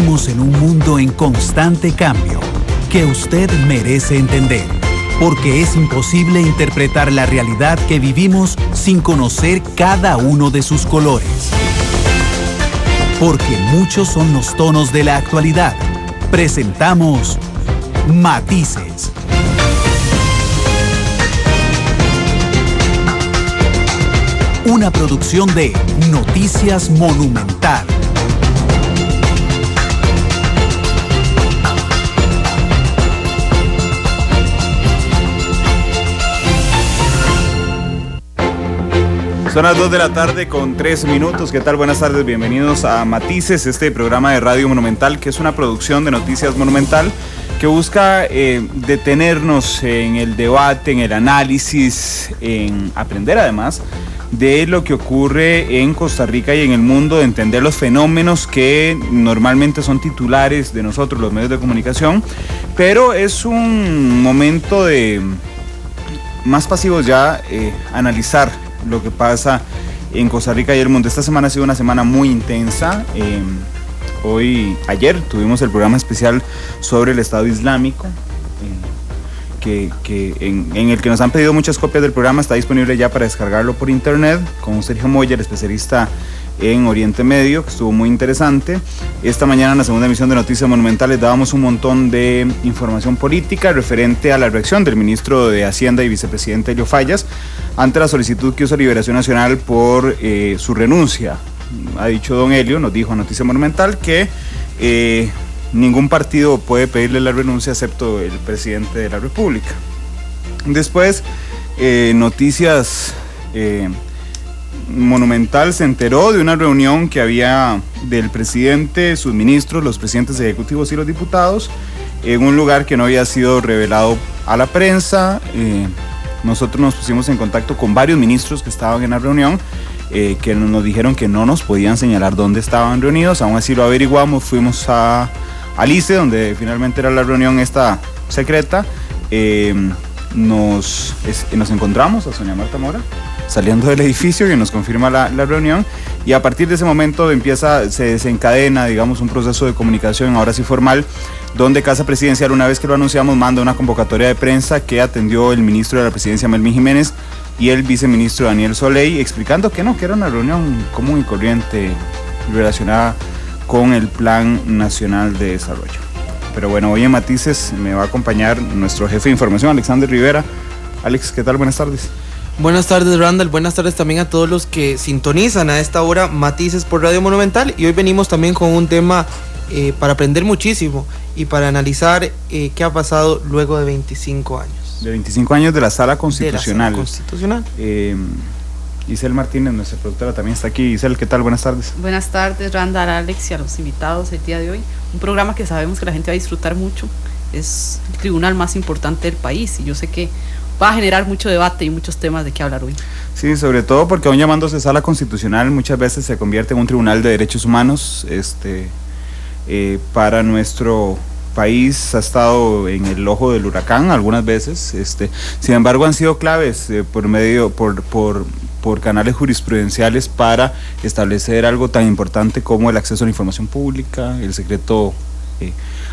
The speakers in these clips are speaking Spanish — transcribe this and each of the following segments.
Vivimos en un mundo en constante cambio que usted merece entender, porque es imposible interpretar la realidad que vivimos sin conocer cada uno de sus colores. Porque muchos son los tonos de la actualidad. Presentamos Matices. Una producción de Noticias Monumental. Son las 2 de la tarde con 3 minutos. ¿Qué tal? Buenas tardes, bienvenidos a Matices, este programa de Radio Monumental, que es una producción de Noticias Monumental, que busca detenernos en el debate, en el análisis, en aprender además de lo que ocurre en Costa Rica y en el mundo, de entender los fenómenos que normalmente son titulares de nosotros, los medios de comunicación, pero es un momento de más pasivos ya, analizar lo que pasa en Costa Rica y el mundo. Esta semana ha sido una semana muy intensa. Ayer tuvimos el programa especial sobre el Estado Islámico, en el que nos han pedido muchas copias del programa. Está disponible ya para descargarlo por internet, con Sergio Moya, el especialista en Oriente Medio, que estuvo muy interesante. Esta mañana en la segunda emisión de Noticias Monumentales dábamos un montón de información política referente a la reacción del ministro de Hacienda y vicepresidente Elio Fallas ante la solicitud que hizo Liberación Nacional por su renuncia. Ha dicho don Elio, nos dijo a Noticias Monumental, que ningún partido puede pedirle la renuncia excepto el presidente de la República. Después, Noticias Monumental se enteró de una reunión que había del presidente, sus ministros, los presidentes ejecutivos y los diputados en un lugar que no había sido revelado a la prensa. Nosotros nos pusimos en contacto con varios ministros que estaban en la reunión, que nos dijeron que no nos podían señalar dónde estaban reunidos. Aún así lo averiguamos, fuimos a ICE, donde finalmente era la reunión esta secreta. Nos encontramos a Sonia Marta Mora saliendo del edificio, y nos confirma la reunión, y a partir de ese momento se desencadena, digamos, un proceso de comunicación, ahora sí formal, donde Casa Presidencial, una vez que lo anunciamos, manda una convocatoria de prensa que atendió el ministro de la Presidencia, Melvin Jiménez, y el viceministro Daniel Soley, explicando que era una reunión común y corriente relacionada con el Plan Nacional de Desarrollo. Pero bueno, hoy en Matices me va a acompañar nuestro jefe de información, Alexander Rivera. Alex, ¿qué tal? Buenas tardes. Buenas tardes, Randall. Buenas tardes también a todos los que sintonizan a esta hora Matices por Radio Monumental. Y hoy venimos también con un tema para aprender muchísimo y para analizar qué ha pasado luego de 25 años. De 25 años de la Sala Constitucional. De la Sala Constitucional. Isel Martínez, nuestra productora, también está aquí. Isel, ¿qué tal? Buenas tardes. Buenas tardes, Randall, Alex, y a los invitados el día de hoy. Un programa que sabemos que la gente va a disfrutar mucho. Es el tribunal más importante del país, y yo sé que va a generar mucho debate y muchos temas de qué hablar hoy. Sí, sobre todo porque aún llamándose Sala Constitucional, muchas veces se convierte en un tribunal de derechos humanos. Para nuestro país ha estado en el ojo del huracán algunas veces. Sin embargo, han sido claves por canales jurisprudenciales para establecer algo tan importante como el acceso a la información pública, el secreto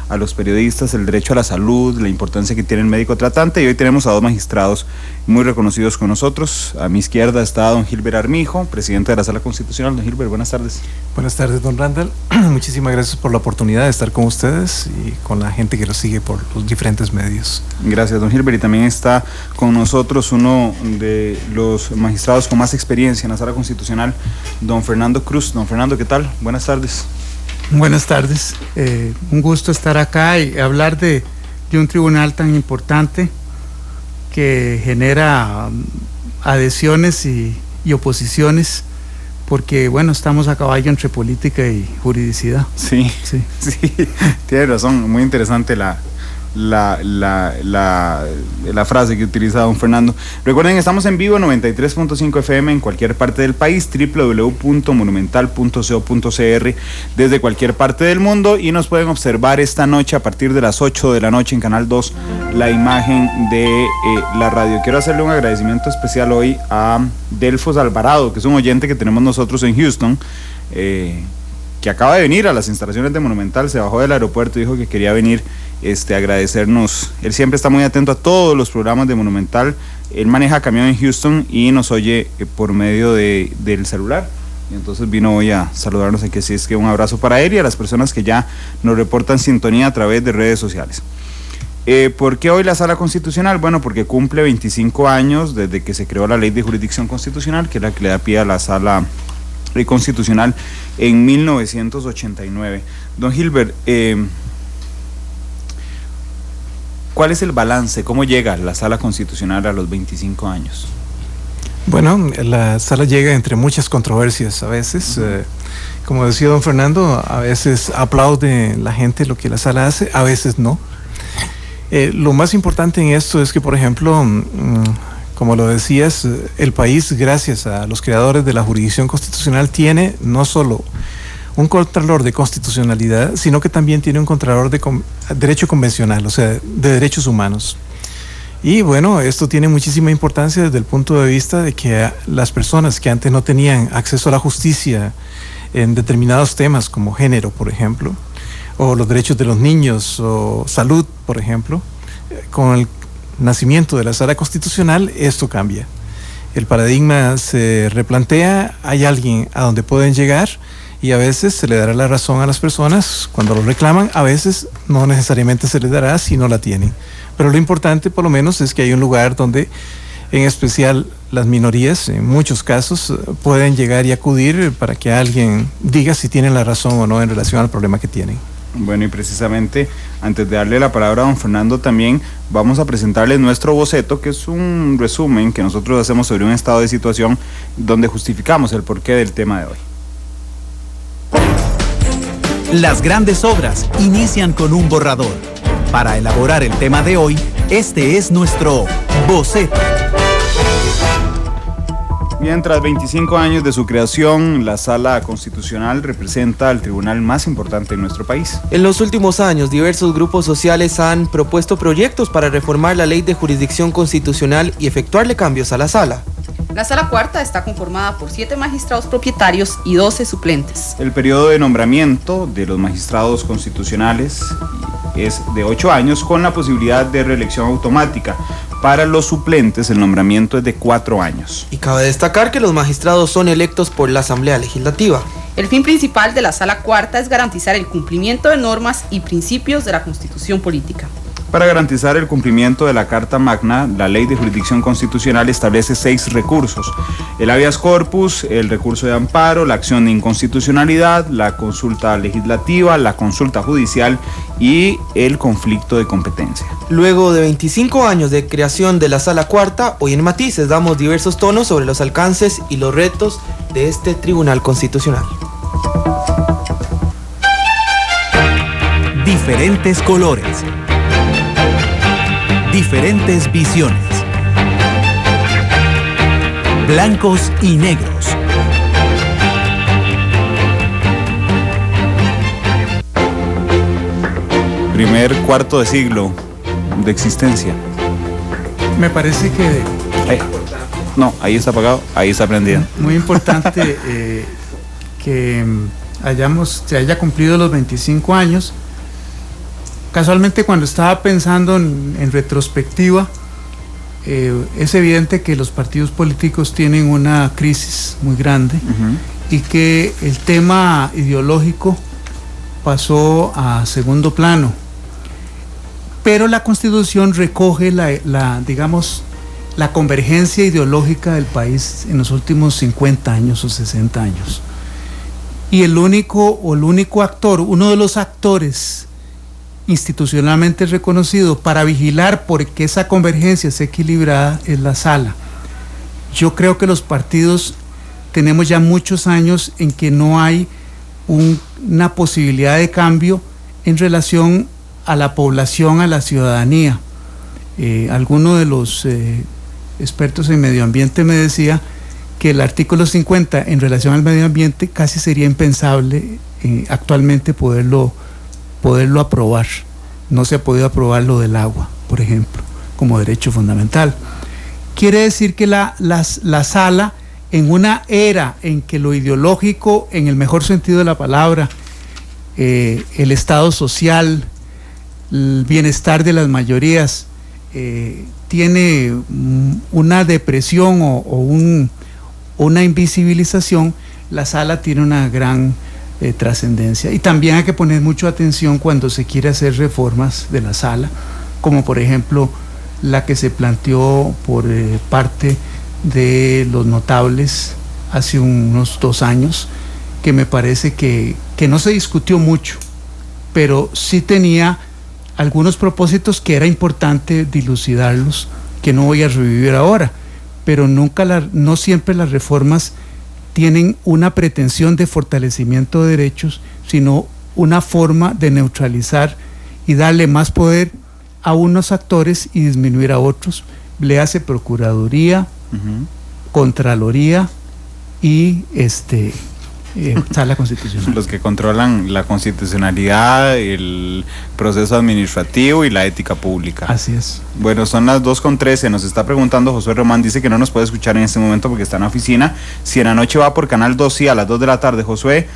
a los periodistas, el derecho a la salud, la importancia que tiene el médico tratante. Y hoy tenemos a dos magistrados muy reconocidos con nosotros. A mi izquierda está don Gilbert Armijo, presidente de la Sala Constitucional. Don Gilbert, buenas tardes. Buenas tardes, don Randall. Muchísimas gracias por la oportunidad de estar con ustedes y con la gente que los sigue por los diferentes medios. Gracias, don Gilbert. Y también está con nosotros uno de los magistrados con más experiencia en la Sala Constitucional, don Fernando Cruz. Don Fernando, ¿qué tal? Buenas tardes. Buenas tardes, un gusto estar acá y hablar de un tribunal tan importante que genera adhesiones y oposiciones, porque bueno, estamos a caballo entre política y juridicidad. Sí, tiene razón, muy interesante la frase que utiliza don Fernando. Recuerden, estamos en vivo 93.5 FM en cualquier parte del país, www.monumental.co.cr desde cualquier parte del mundo, y nos pueden observar esta noche a partir de las 8 de la noche en Canal 2, la imagen de la radio. Quiero hacerle un agradecimiento especial hoy a Delfos Alvarado, que es un oyente que tenemos nosotros en Houston, que acaba de venir a las instalaciones de Monumental, se bajó del aeropuerto y dijo que quería venir a agradecernos. Él siempre está muy atento a todos los programas de Monumental. Él maneja camión en Houston y nos oye por medio del celular. Y entonces vino hoy a saludarnos aquí, así es que un abrazo para él y a las personas que ya nos reportan sintonía a través de redes sociales. ¿Por qué hoy la Sala Constitucional? Bueno, porque cumple 25 años desde que se creó la Ley de Jurisdicción Constitucional, que es la que le da pie a la Sala Constitucional en 1989. Don Gilbert, ¿cuál es el balance? ¿Cómo llega la Sala Constitucional a los 25 años? Bueno, la sala llega entre muchas controversias a veces. Como decía don Fernando, a veces aplaude la gente lo que la sala hace, a veces no. Lo más importante en esto es que, por ejemplo, como lo decías, el país, gracias a los creadores de la jurisdicción constitucional, tiene no solo un contralor de constitucionalidad, sino que también tiene un contralor de derecho convencional, o sea, de derechos humanos. Y bueno, esto tiene muchísima importancia desde el punto de vista de que las personas que antes no tenían acceso a la justicia en determinados temas como género, por ejemplo, o los derechos de los niños, o salud, por ejemplo, con el nacimiento de la Sala Constitucional, esto cambia. El paradigma se replantea, hay alguien a donde pueden llegar y a veces se le dará la razón a las personas cuando lo reclaman, a veces no necesariamente se les dará si no la tienen. Pero lo importante, por lo menos, es que hay un lugar donde, en especial las minorías, en muchos casos, pueden llegar y acudir para que alguien diga si tienen la razón o no en relación al problema que tienen. Bueno, y precisamente, antes de darle la palabra a don Fernando, también vamos a presentarles nuestro boceto, que es un resumen que nosotros hacemos sobre un estado de situación donde justificamos el porqué del tema de hoy. Las grandes obras inician con un borrador. Para elaborar el tema de hoy, este es nuestro boceto. Mientras 25 años de su creación, la Sala Constitucional representa al tribunal más importante en nuestro país. En los últimos años, diversos grupos sociales han propuesto proyectos para reformar la Ley de Jurisdicción Constitucional y efectuarle cambios a la Sala. La Sala Cuarta está conformada por 7 magistrados propietarios y 12 suplentes. El periodo de nombramiento de los magistrados constitucionales es de 8 años con la posibilidad de reelección automática. Para los suplentes el nombramiento es de 4 años. Y cabe destacar que los magistrados son electos por la Asamblea Legislativa. El fin principal de la Sala Cuarta es garantizar el cumplimiento de normas y principios de la Constitución política. Para garantizar el cumplimiento de la Carta Magna, la Ley de Jurisdicción Constitucional establece 6 recursos: el habeas corpus, el recurso de amparo, la acción de inconstitucionalidad, la consulta legislativa, la consulta judicial y el conflicto de competencia. Luego de 25 años de creación de la Sala Cuarta, hoy en Matices damos diversos tonos sobre los alcances y los retos de este Tribunal Constitucional. Diferentes colores. Diferentes visiones. Blancos y negros. Primer cuarto de siglo de existencia. Me parece que... No, ahí está apagado, ahí está prendido. Muy importante que se haya cumplido los 25 años. Casualmente, cuando estaba pensando en retrospectiva, es evidente que los partidos políticos tienen una crisis muy grande y que el tema ideológico pasó a segundo plano. Pero la Constitución recoge digamos, la convergencia ideológica del país en los últimos 50 años o 60 años. Y el único actor, uno de los actores institucionalmente reconocido para vigilar porque esa convergencia es equilibrada es la Sala. Yo creo que los partidos tenemos ya muchos años en que no hay una posibilidad de cambio en relación a la población, a la ciudadanía. Alguno de los expertos en medio ambiente me decía que el artículo 50 en relación al medio ambiente casi sería impensable actualmente poderlo aprobar. No se ha podido aprobar lo del agua, por ejemplo, como derecho fundamental. Quiere decir que la Sala en una era en que lo ideológico, en el mejor sentido de la palabra, el Estado social, el bienestar de las mayorías, tiene una depresión o una invisibilización, la sala tiene una gran trascendencia. Y también hay que poner mucha atención cuando se quiere hacer reformas de la sala, como por ejemplo la que se planteó por parte de los notables hace unos 2 años, que me parece que no se discutió mucho, pero sí tenía algunos propósitos que era importante dilucidarlos, que no voy a revivir ahora, pero no siempre las reformas tienen una pretensión de fortalecimiento de derechos, sino una forma de neutralizar y darle más poder a unos actores y disminuir a otros. Le hace Procuraduría, Contraloría y Sala Constitucional. Los que controlan la constitucionalidad, el proceso administrativo y la ética pública. Así es. Bueno, son las 2:13, nos está preguntando Josué Román, dice que no nos puede escuchar en este momento porque está en la oficina. Si en la noche va por Canal 2, sí, a las 2 de la tarde. Josué,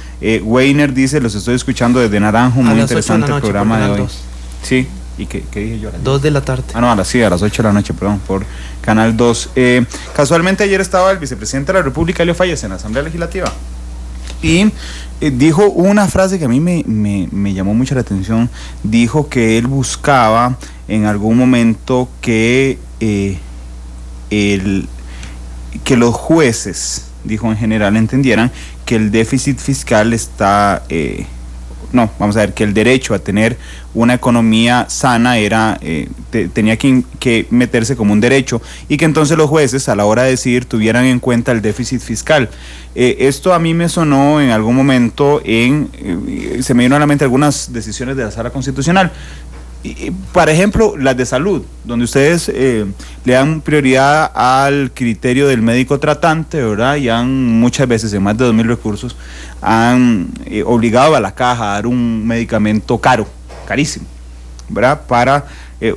Weiner dice, los estoy escuchando desde Naranjo, muy interesante el programa de hoy. 2. Sí, ¿y qué dije yo? 2 de la tarde. Ah, no, a las 8 de la noche, perdón, por Canal 2. Casualmente ayer estaba el vicepresidente de la República, Elio Falles, en la Asamblea Legislativa. Y dijo una frase que a mí me llamó mucho la atención. Dijo que él buscaba en algún momento que los jueces, dijo en general, entendieran que el déficit fiscal está... que el derecho a tener una economía sana tenía que meterse como un derecho, y que entonces los jueces a la hora de decidir tuvieran en cuenta el déficit fiscal. Esto a mí me sonó en algún momento se me vino a la mente algunas decisiones de la Sala Constitucional. Por ejemplo, las de salud, donde ustedes le dan prioridad al criterio del médico tratante, ¿verdad? Y han muchas veces, en más de 2.000 recursos, han obligado a la caja a dar un medicamento carísimo, ¿verdad? Para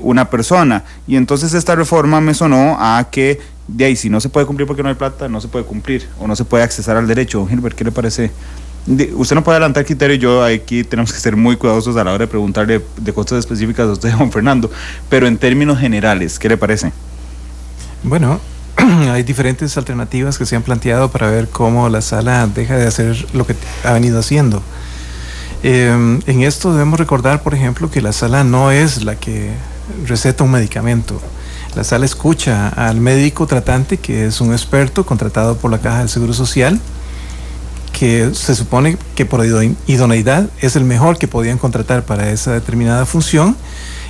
una persona. Y entonces esta reforma me sonó a que, de ahí, si no se puede cumplir porque no hay plata, no se puede cumplir, o no se puede accesar al derecho. Don Gilbert, ¿qué le parece? Usted no puede adelantar criterio, yo aquí tenemos que ser muy cuidadosos a la hora de preguntarle de cosas específicas a usted, Juan Fernando, pero en términos generales, ¿qué le parece? Bueno, hay diferentes alternativas que se han planteado para ver cómo la sala deja de hacer lo que ha venido haciendo. En esto debemos recordar, por ejemplo, que la sala no es la que receta un medicamento. La sala escucha al médico tratante, que es un experto contratado por la Caja del Seguro Social, que se supone que por idoneidad es el mejor que podían contratar para esa determinada función,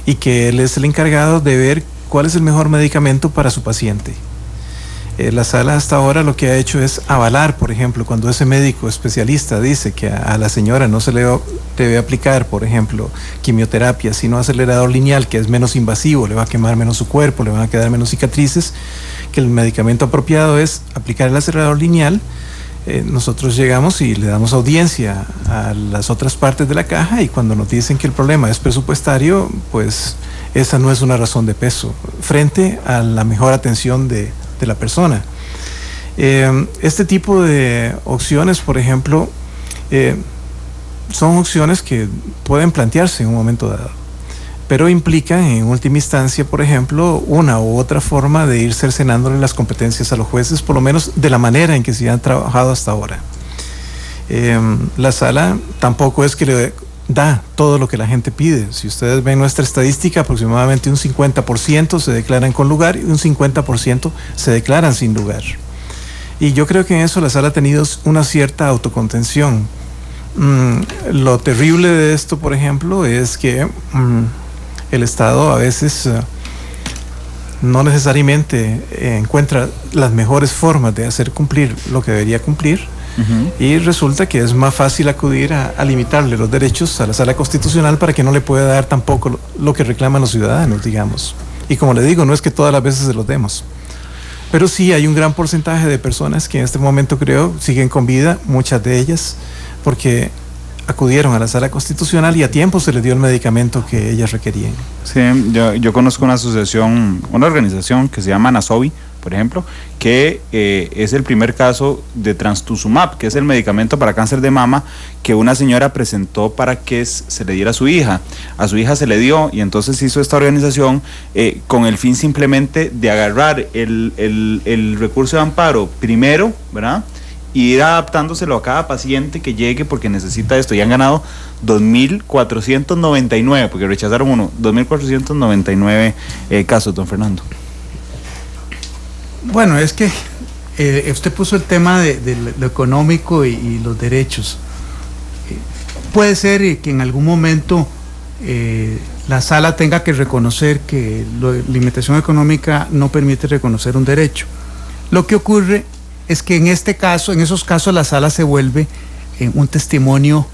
y que él es el encargado de ver cuál es el mejor medicamento para su paciente. La sala hasta ahora lo que ha hecho es avalar, por ejemplo, cuando ese médico especialista dice que a la señora no se le debe aplicar, por ejemplo, quimioterapia, sino acelerador lineal, que es menos invasivo, le va a quemar menos su cuerpo, le van a quedar menos cicatrices, que el medicamento apropiado es aplicar el acelerador lineal. Nosotros llegamos y le damos audiencia a las otras partes de la caja, y cuando nos dicen que el problema es presupuestario, pues esa no es una razón de peso frente a la mejor atención de la persona. Este tipo de opciones, por ejemplo, son opciones que pueden plantearse en un momento dado, pero implican en última instancia, por ejemplo, una u otra forma de ir cercenándole las competencias a los jueces, por lo menos de la manera en que se han trabajado hasta ahora. La sala tampoco es que le da todo lo que la gente pide. Si ustedes ven nuestra estadística, aproximadamente un 50% se declaran con lugar y un 50% se declaran sin lugar. Y yo creo que en eso la sala ha tenido una cierta autocontención. Lo terrible de esto, por ejemplo, es que el Estado a veces no necesariamente encuentra las mejores formas de hacer cumplir lo que debería cumplir. Y resulta que es más fácil acudir a limitarle los derechos a la Sala Constitucional para que no le pueda dar tampoco lo que reclaman los ciudadanos, digamos. Y como le digo, no es que todas las veces se los demos, pero sí hay un gran porcentaje de personas que en este momento, creo, siguen con vida, muchas de ellas, porque acudieron a la Sala Constitucional y a tiempo se les dio el medicamento que ellas requerían. Sí, yo conozco una asociación, una organización que se llama NASOBI, por ejemplo, que es el primer caso de trastuzumab, que es el medicamento para cáncer de mama que una señora presentó para que se le diera a su hija. A su hija se le dio, y entonces hizo esta organización con el fin simplemente de agarrar el recurso de amparo primero, ¿verdad?, y ir adaptándoselo a cada paciente que llegue porque necesita esto. Y han ganado 2.499, porque rechazaron uno, 2.499 casos, don Fernando. Bueno, es que usted puso el tema de lo económico y los derechos. Puede ser que en algún momento la sala tenga que reconocer que la limitación económica no permite reconocer un derecho. Lo que ocurre es que en esos casos la sala se vuelve un testimonio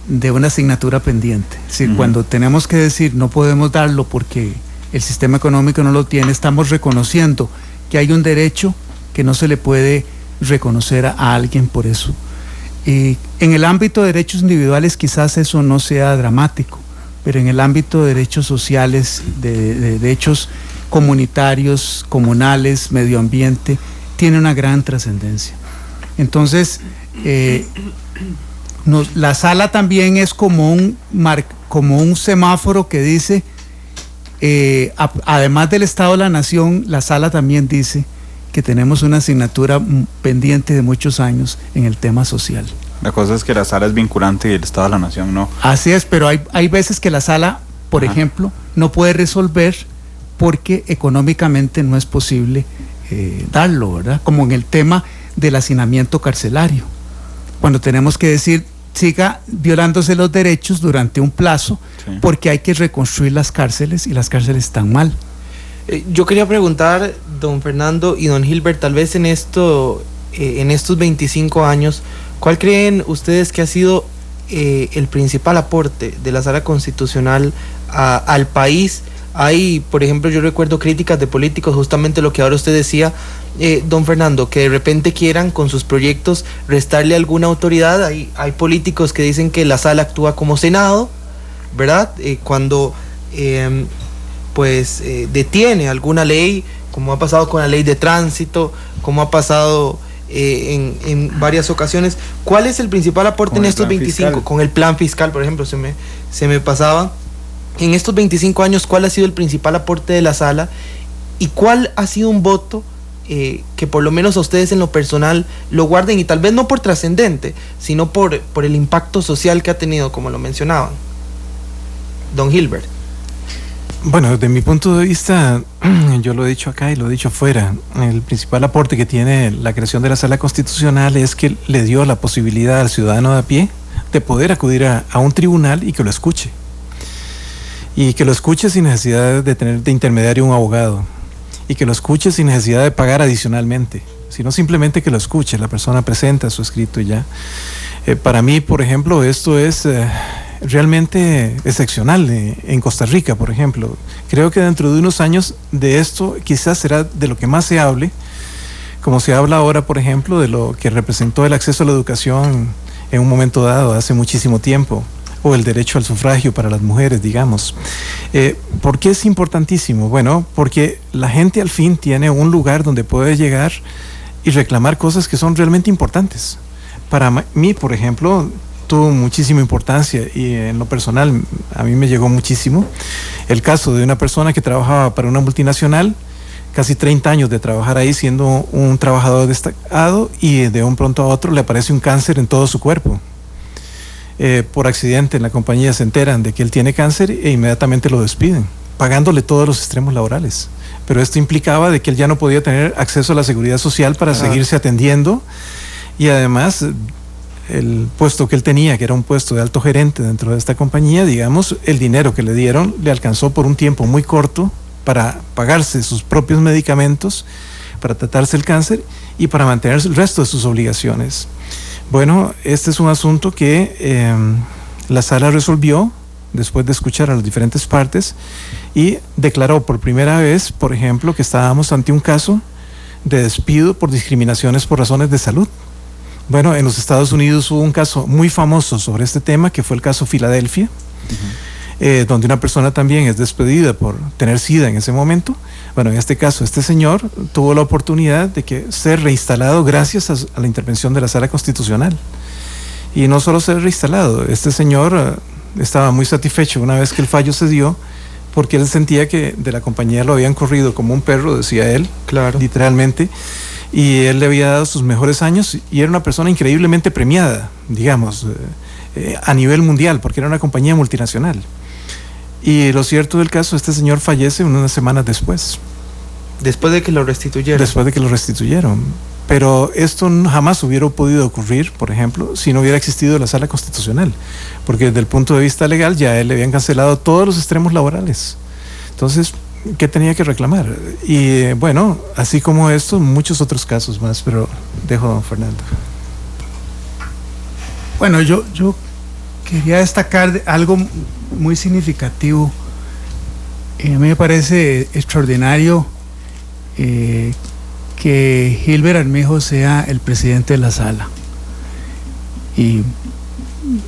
de una asignatura pendiente. Es decir, cuando tenemos que decir no podemos darlo porque el sistema económico no lo tiene, estamos reconociendo que hay un derecho que no se le puede reconocer a alguien por eso. En el ámbito de derechos individuales quizás eso no sea dramático, pero en el ámbito de derechos sociales, de derechos comunitarios, comunales, medio ambiente, tiene una gran trascendencia. Entonces, la sala también es como un semáforo que dice, además del Estado de la Nación, la sala también dice que tenemos una asignatura pendiente de muchos años en el tema social. La cosa es que la sala es vinculante y el Estado de la Nación no. Así es, pero hay veces que la sala, por ejemplo, no puede resolver porque económicamente no es posible darlo, ¿verdad? Como en el tema del hacinamiento carcelario, cuando tenemos que decir siga violándose los derechos durante un plazo, sí, porque hay que reconstruir las cárceles y las cárceles están mal. Yo quería preguntar, don Fernando y don Gilbert, tal vez en estos 25 años, ¿cuál creen ustedes que ha sido el principal aporte de la Sala Constitucional al país? Hay, por ejemplo, yo recuerdo críticas de políticos, justamente lo que ahora usted decía, don Fernando, que de repente quieran con sus proyectos restarle alguna autoridad. Hay políticos que dicen que la sala actúa como Senado, ¿verdad? Cuando detiene alguna ley, como ha pasado con la ley de tránsito, como ha pasado en varias ocasiones. ¿Cuál es el principal aporte en estos 25? Fiscal. Con el plan fiscal, por ejemplo, se me pasaba. En estos 25 años, ¿cuál ha sido el principal aporte de la sala? ¿Y cuál ha sido un voto que por lo menos a ustedes en lo personal lo guarden, y tal vez no por trascendente, sino por el impacto social que ha tenido, como lo mencionaban? Don Gilbert. Bueno, desde mi punto de vista, yo lo he dicho acá y lo he dicho afuera, el principal aporte que tiene la creación de la Sala Constitucional es que le dio la posibilidad al ciudadano de a pie de poder acudir a un tribunal y que lo escuche. Y que lo escuche sin necesidad de tener de intermediario un abogado, y que lo escuche sin necesidad de pagar adicionalmente, sino simplemente que lo escuche, la persona presenta su escrito y ya. Para mí, por ejemplo, esto es realmente excepcional en Costa Rica, por ejemplo. Creo que dentro de unos años de esto quizás será de lo que más se hable, como se habla ahora, por ejemplo, de lo que representó el acceso a la educación en un momento dado, hace muchísimo tiempo, o el derecho al sufragio para las mujeres, digamos. ¿Por qué es importantísimo? Bueno, porque la gente al fin tiene un lugar donde puede llegar y reclamar cosas que son realmente importantes. Para mí, por ejemplo, tuvo muchísima importancia, y en lo personal a mí me llegó muchísimo el caso de una persona que trabajaba para una multinacional, casi 30 años de trabajar ahí siendo un trabajador destacado, y de un pronto a otro le aparece un cáncer en todo su cuerpo. Por accidente en la compañía se enteran de que él tiene cáncer e inmediatamente lo despiden, pagándole todos los extremos laborales. Pero esto implicaba de que él ya no podía tener acceso a la seguridad social para seguirse atendiendo, y además el puesto que él tenía, que era un puesto de alto gerente dentro de esta compañía, digamos, el dinero que le dieron le alcanzó por un tiempo muy corto para pagarse sus propios medicamentos, para tratarse el cáncer y para mantener el resto de sus obligaciones. Bueno, este es un asunto que la sala resolvió después de escuchar a las diferentes partes, y declaró por primera vez, por ejemplo, que estábamos ante un caso de despido por discriminaciones por razones de salud. Bueno, en los Estados Unidos hubo un caso muy famoso sobre este tema, que fue el caso Filadelfia, donde una persona también es despedida por tener SIDA en ese momento. Bueno, en este caso, este señor tuvo la oportunidad de ser reinstalado gracias a la intervención de la Sala Constitucional. Y no solo ser reinstalado, este señor estaba muy satisfecho una vez que el fallo se dio, porque él sentía que de la compañía lo habían corrido como un perro, decía él, Claro. literalmente, y él le había dado sus mejores años y era una persona increíblemente premiada, digamos, a nivel mundial, porque era una compañía multinacional. Y lo cierto del caso, este señor fallece unas semanas después. Después de que lo restituyeron. Después de que lo restituyeron. Pero esto jamás hubiera podido ocurrir, por ejemplo, si no hubiera existido la Sala Constitucional, porque desde el punto de vista legal ya a él le habían cancelado todos los extremos laborales. Entonces, ¿qué tenía que reclamar? Y bueno, así como esto, muchos otros casos más, pero dejo a don Fernando. Bueno, yo quería destacar algo muy significativo. A mí me parece extraordinario que Gilbert Armijo sea el presidente de la sala. Y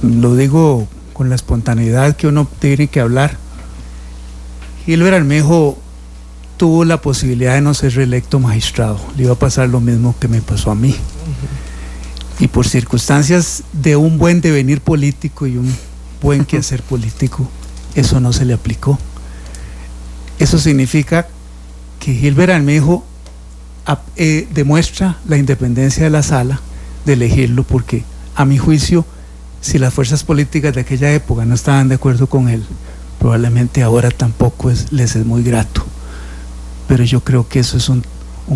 lo digo con la espontaneidad que uno tiene que hablar. Gilbert Armijo tuvo la posibilidad de no ser reelecto magistrado. Le iba a pasar lo mismo que me pasó a mí. Y por circunstancias de un buen devenir político y un buen quehacer político, eso no se le aplicó. Eso significa que Gilbert Armijo demuestra la independencia de la sala de elegirlo, porque a mi juicio, si las fuerzas políticas de aquella época no estaban de acuerdo con él, probablemente ahora tampoco les es muy grato. Pero yo creo que eso es un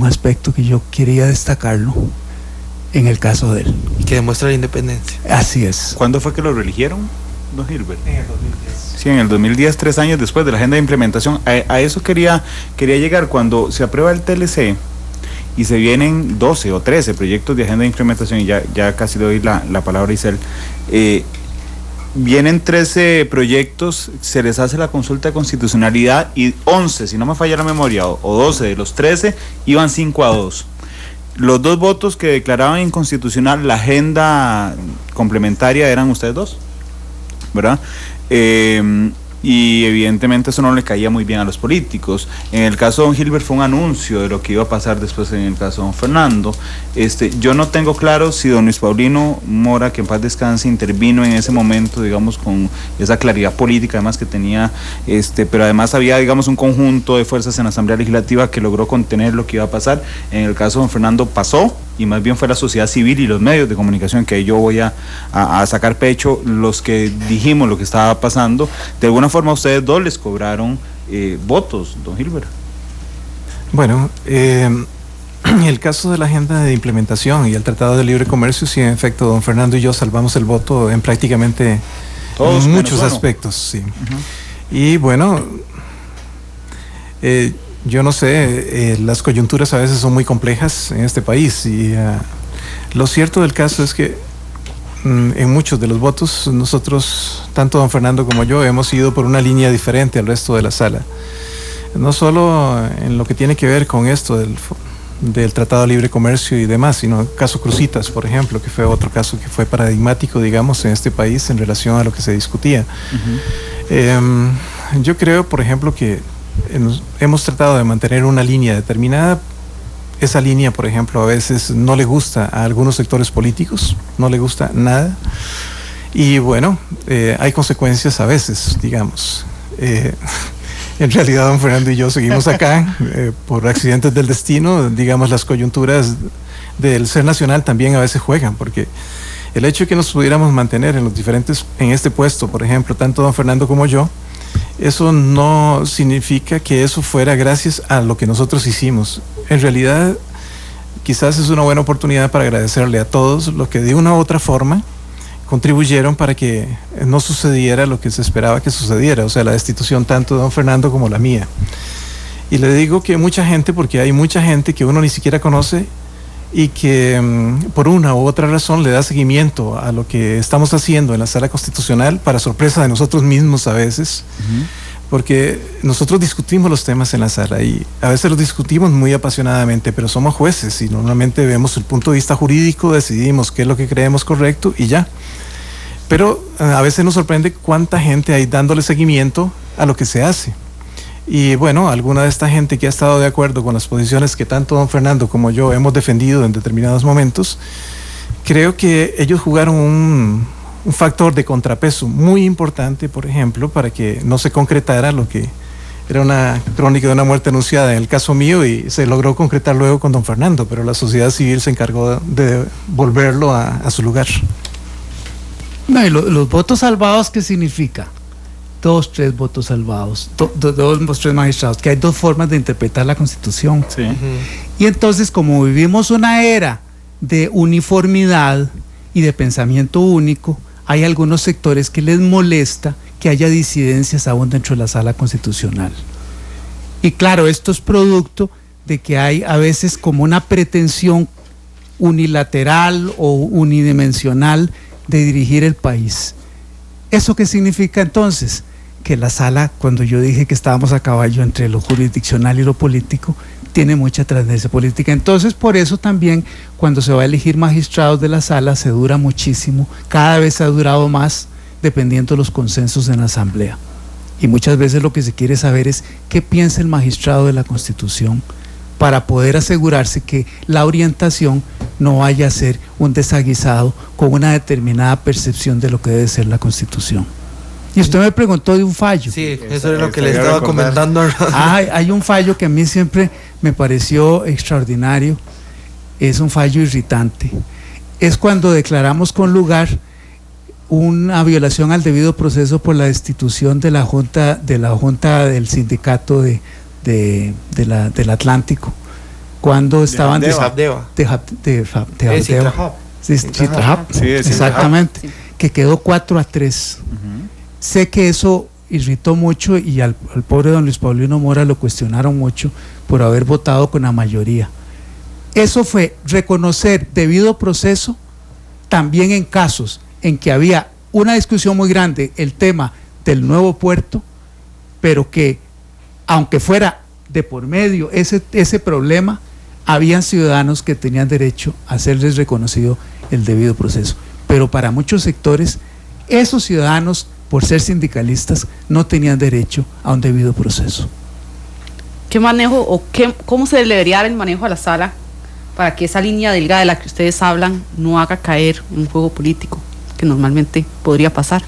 aspecto que yo quería destacarlo en el caso de él. Y que demuestra la independencia. Así es. ¿Cuándo fue que lo reeligieron, don Gilbert? En el 2010. Sí, en el 2010, 3 años después de la agenda de implementación. A eso quería llegar. Cuando se aprueba el TLC y se vienen 12 o 13 proyectos de agenda de implementación, y ya casi le doy la palabra a Isel, vienen 13 proyectos, se les hace la consulta de constitucionalidad y 11, si no me falla la memoria, o 12 de los 13 iban 5-2. Los 2 votos que declaraban inconstitucional la agenda complementaria eran ustedes 2, ¿verdad? Y evidentemente eso no le caía muy bien a los políticos. En el caso de don Gilbert fue un anuncio de lo que iba a pasar después en el caso de don Fernando. Yo no tengo claro si don Luis Paulino Mora, que en paz descanse, intervino en ese momento, digamos, con esa claridad política además que tenía, pero además había, digamos, un conjunto de fuerzas en la Asamblea Legislativa que logró contener lo que iba a pasar. En el caso de don Fernando pasó, y más bien fue la sociedad civil y los medios de comunicación, que yo voy a sacar pecho, los que dijimos lo que estaba pasando. De alguna forma ustedes 2 les cobraron votos, don Gilbert. Bueno, el caso de la agenda de implementación y el Tratado de Libre Comercio, sí, en efecto, don Fernando y yo salvamos el voto en prácticamente todos, muchos aspectos, sí. Y bueno, yo no sé, las coyunturas a veces son muy complejas en este país, y lo cierto del caso es que en muchos de los votos nosotros, tanto don Fernando como yo, hemos ido por una línea diferente al resto de la sala. No solo en lo que tiene que ver con esto del Tratado de Libre Comercio y demás, sino el caso Cruzitas, por ejemplo, que fue otro caso que fue paradigmático, digamos, en este país en relación a lo que se discutía. Yo creo, por ejemplo, que hemos tratado de mantener una línea determinada. Esa línea, por ejemplo, a veces no le gusta a algunos sectores políticos, no le gusta nada, y bueno, hay consecuencias a veces, digamos. En realidad don Fernando y yo seguimos acá por accidentes del destino. Digamos, las coyunturas del ser nacional también a veces juegan, porque el hecho de que nos pudiéramos mantener en este puesto, por ejemplo, tanto don Fernando como yo, eso no significa que eso fuera gracias a lo que nosotros hicimos. En realidad, quizás es una buena oportunidad para agradecerle a todos los que de una u otra forma contribuyeron para que no sucediera lo que se esperaba que sucediera, o sea, la destitución tanto de don Fernando como la mía. Y le digo que mucha gente, porque hay mucha gente que uno ni siquiera conoce y que por una u otra razón le da seguimiento a lo que estamos haciendo en la sala constitucional, para sorpresa de nosotros mismos a veces, porque nosotros discutimos los temas en la sala y a veces los discutimos muy apasionadamente, pero somos jueces y normalmente vemos el punto de vista jurídico, decidimos qué es lo que creemos correcto y ya. Pero a veces nos sorprende cuánta gente hay dándole seguimiento a lo que se hace. Y bueno, alguna de esta gente que ha estado de acuerdo con las posiciones que tanto don Fernando como yo hemos defendido en determinados momentos, creo que ellos jugaron un factor de contrapeso muy importante, por ejemplo, para que no se concretara lo que era una crónica de una muerte anunciada en el caso mío, y se logró concretar luego con don Fernando, pero la sociedad civil se encargó de volverlo a su lugar. No, y los votos salvados, ¿qué significa? 2, 3 votos salvados, 2, 3 magistrados, que hay 2 formas de interpretar la Constitución. Sí. Y entonces, como vivimos una era de uniformidad y de pensamiento único, hay algunos sectores que les molesta que haya disidencias aún dentro de la sala constitucional. Y claro, esto es producto de que hay a veces como una pretensión unilateral o unidimensional de dirigir el país. ¿Eso qué significa entonces? Que la sala, cuando yo dije que estábamos a caballo entre lo jurisdiccional y lo político, tiene mucha trascendencia política. Entonces, por eso también, cuando se va a elegir magistrados de la sala, se dura muchísimo, cada vez ha durado más, dependiendo de los consensos en la asamblea. Y muchas veces lo que se quiere saber es qué piensa el magistrado de la Constitución, para poder asegurarse que la orientación no vaya a ser un desaguisado con una determinada percepción de lo que debe ser la Constitución. Y usted me preguntó de un fallo. Sí, eso es lo que le estaba comentando. Hay un fallo que a mí siempre me pareció extraordinario, es un fallo irritante. Es cuando declaramos con lugar una violación al debido proceso por la destitución de la Junta del Sindicato del Atlántico, cuando estaban exactamente, que quedó 4-3. Sé que eso irritó mucho y al pobre don Luis Paulino Mora lo cuestionaron mucho por haber votado con la mayoría. Eso fue reconocer debido proceso también en casos en que había una discusión muy grande, el tema del nuevo puerto, pero que aunque fuera de por medio ese problema, habían ciudadanos que tenían derecho a hacerles reconocido el debido proceso. Pero para muchos sectores, esos ciudadanos, por ser sindicalistas, no tenían derecho a un debido proceso. ¿Qué manejo o cómo se debería dar el manejo a la sala para que esa línea delgada de la que ustedes hablan no haga caer un juego político que normalmente podría pasar?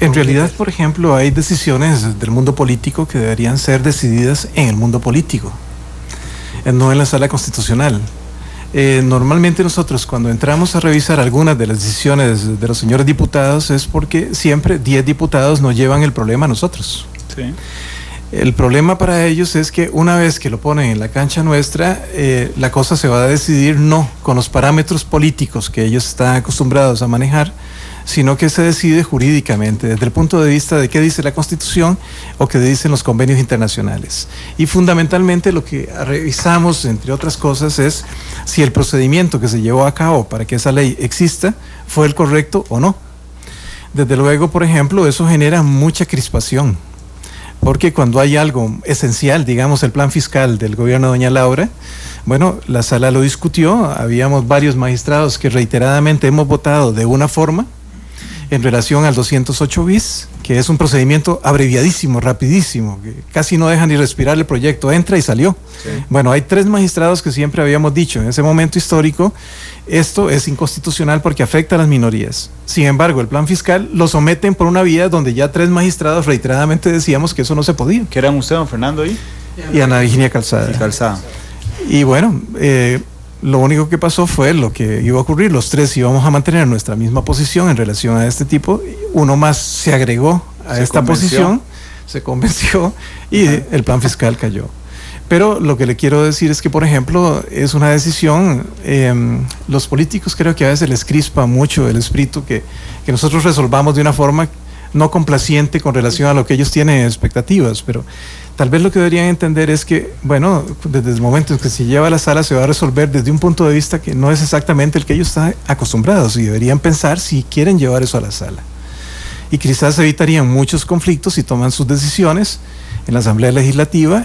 En realidad, por ejemplo, hay decisiones del mundo político que deberían ser decididas en el mundo político, no en la sala constitucional. Normalmente nosotros, cuando entramos a revisar algunas de las decisiones de los señores diputados, es porque siempre 10 diputados nos llevan el problema a nosotros. Sí. El problema para ellos es que una vez que lo ponen en la cancha nuestra, la cosa se va a decidir no con los parámetros políticos que ellos están acostumbrados a manejar, sino que se decide jurídicamente, desde el punto de vista de qué dice la Constitución o qué dicen los convenios internacionales. Y fundamentalmente lo que revisamos, entre otras cosas, es si el procedimiento que se llevó a cabo para que esa ley exista fue el correcto o no. Desde luego, por ejemplo, eso genera mucha crispación, porque cuando hay algo esencial, digamos el plan fiscal del gobierno de doña Laura, bueno, la sala lo discutió, habíamos varios magistrados que reiteradamente hemos votado de una forma, en relación al 208 bis, que es un procedimiento abreviadísimo, rapidísimo, que casi no deja ni respirar el proyecto, entra y salió. Sí. Bueno, hay 3 magistrados que siempre habíamos dicho en ese momento histórico, esto es inconstitucional porque afecta a las minorías. Sin embargo, el plan fiscal lo someten por una vía donde ya 3 magistrados reiteradamente decíamos que eso no se podía. ¿Qué eran usted, don Fernando, ahí? Y Ana Virginia Calzada. Y bueno, lo único que pasó fue lo que iba a ocurrir, los 3 íbamos a mantener nuestra misma posición en relación a este tipo, uno más se agregó a esta posición, se convenció y el plan fiscal cayó. Pero lo que le quiero decir es que, por ejemplo, es una decisión, los políticos creo que a veces les crispa mucho el espíritu que nosotros resolvamos de una forma no complaciente con relación a lo que ellos tienen expectativas, pero tal vez lo que deberían entender es que, bueno, desde el momento en que se lleva a la sala se va a resolver desde un punto de vista que no es exactamente el que ellos están acostumbrados, y deberían pensar si quieren llevar eso a la sala. Y quizás evitarían muchos conflictos si toman sus decisiones en la Asamblea Legislativa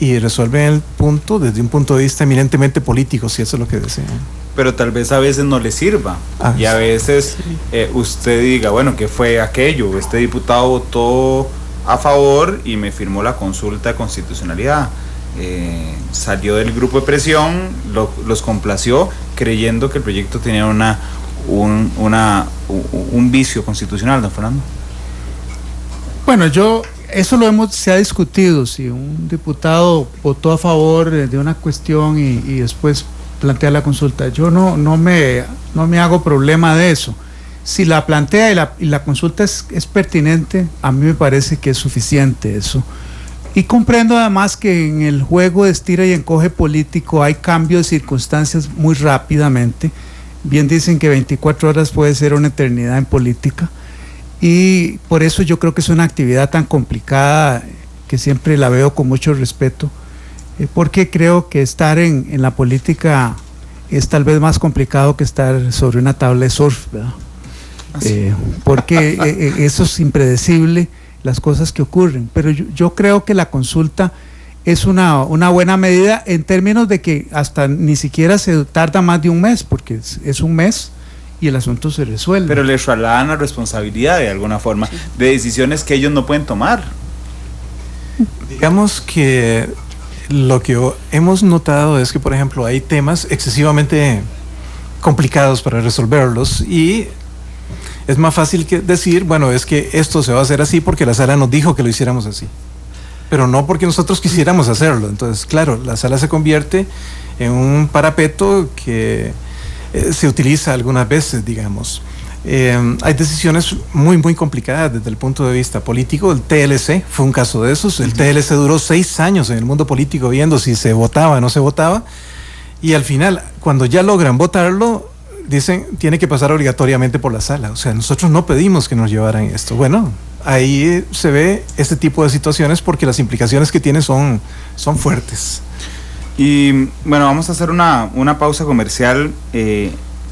y resuelven el punto desde un punto de vista eminentemente político, si eso es lo que desean. pero tal vez a veces no le sirva. Y a veces usted diga, bueno, ¿qué fue aquello? Este diputado votó a favor y me firmó la consulta de constitucionalidad. Salió del grupo de presión, los complació creyendo que el proyecto tenía un vicio constitucional, don Fernando. Bueno, eso se ha discutido, si un diputado votó a favor de una cuestión y después plantea la consulta. Yo no me hago problema de eso. Si la plantea y la consulta es pertinente, a mí me parece que es suficiente eso. Y comprendo además que en el juego de estira y encoge político hay cambios de circunstancias muy rápidamente. Bien dicen que 24 horas puede ser una eternidad en política. Y por eso yo creo que es una actividad tan complicada que siempre la veo con mucho respeto, porque creo que estar en la política es tal vez más complicado que estar sobre una tabla de surf, ¿verdad? Porque eso es impredecible, las cosas que ocurren. Pero yo creo que la consulta es una buena medida en términos de que hasta ni siquiera se tarda más de un mes, porque es un mes y el asunto se resuelve. Pero les trasladan la responsabilidad de alguna forma de decisiones que ellos no pueden tomar. Digamos que lo que hemos notado es que, por ejemplo, hay temas excesivamente complicados para resolverlos y es más fácil que decir, bueno, es que esto se va a hacer así porque la sala nos dijo que lo hiciéramos así, pero no porque nosotros quisiéramos hacerlo. Entonces, claro, la sala se convierte en un parapeto que se utiliza algunas veces, digamos. Hay decisiones muy complicadas desde el punto de vista político. El TLC fue un caso de esos. El TLC duró 6 años en el mundo político viendo si se votaba o no se votaba, y al final, cuando ya logran votarlo, dicen, tiene que pasar obligatoriamente por la sala. O sea, nosotros no pedimos que nos llevaran esto. Bueno, ahí se ve este tipo de situaciones porque las implicaciones que tiene son fuertes. Y bueno, vamos a hacer una pausa comercial.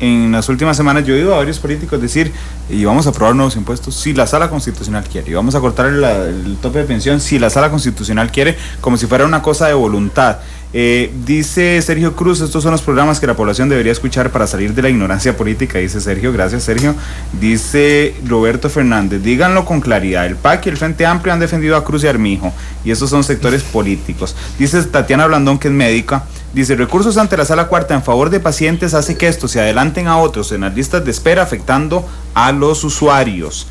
En las últimas semanas yo he oído a varios políticos decir, y vamos a aprobar nuevos impuestos si la sala constitucional quiere, y vamos a cortar el tope de pensión si la sala constitucional quiere, como si fuera una cosa de voluntad. Dice Sergio Cruz, estos son los programas que la población debería escuchar para salir de la ignorancia política, dice Sergio. Gracias, Sergio. Dice Roberto Fernández, díganlo con claridad, el PAC y el Frente Amplio han defendido a Cruz y Armijo, y esos son sectores políticos. Dice Tatiana Blandón, que es médica, dice, recursos ante la sala cuarta en favor de pacientes hace que estos se adelanten a otros en las listas de espera, afectando a los usuarios.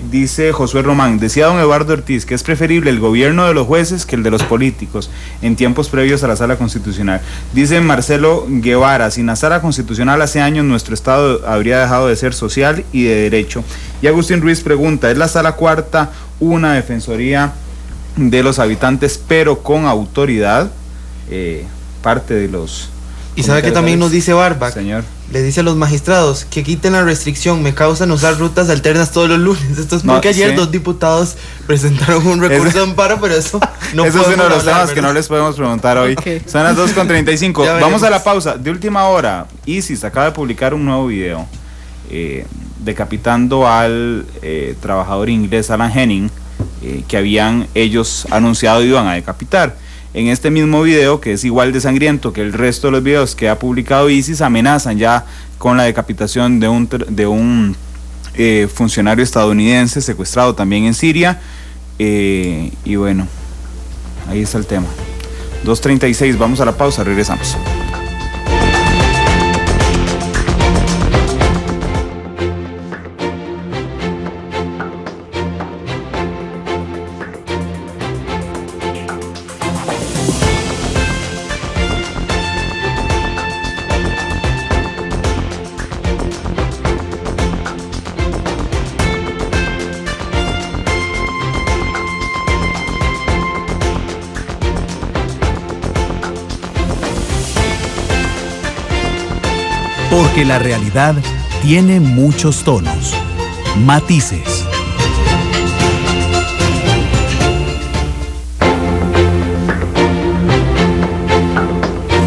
Dice Josué Román, decía don Eduardo Ortiz que es preferible el gobierno de los jueces que el de los políticos en tiempos previos a la sala constitucional. Dice Marcelo Guevara, sin la sala constitucional hace años nuestro estado habría dejado de ser social y de derecho. Y Agustín Ruiz pregunta, ¿es la sala cuarta una defensoría de los habitantes pero con autoridad? Parte de los... Y sabe que también nos dice Barba, señor, le dice a los magistrados que quiten la restricción, me causan usar rutas alternas todos los lunes. Esto es porque ayer 2 diputados presentaron un recurso de amparo, pero eso no es uno de los temas que no les podemos preguntar hoy. Okay. Son las 2:35. Vamos a la pausa. De última hora, ISIS acaba de publicar un nuevo video decapitando al trabajador inglés Alan Henning, que habían ellos anunciado iban a decapitar. En este mismo video, que es igual de sangriento que el resto de los videos que ha publicado ISIS, amenazan ya con la decapitación de un funcionario estadounidense secuestrado también en Siria. Y bueno, ahí está el tema. 2:36, vamos a la pausa, regresamos. Porque la realidad tiene muchos tonos, matices.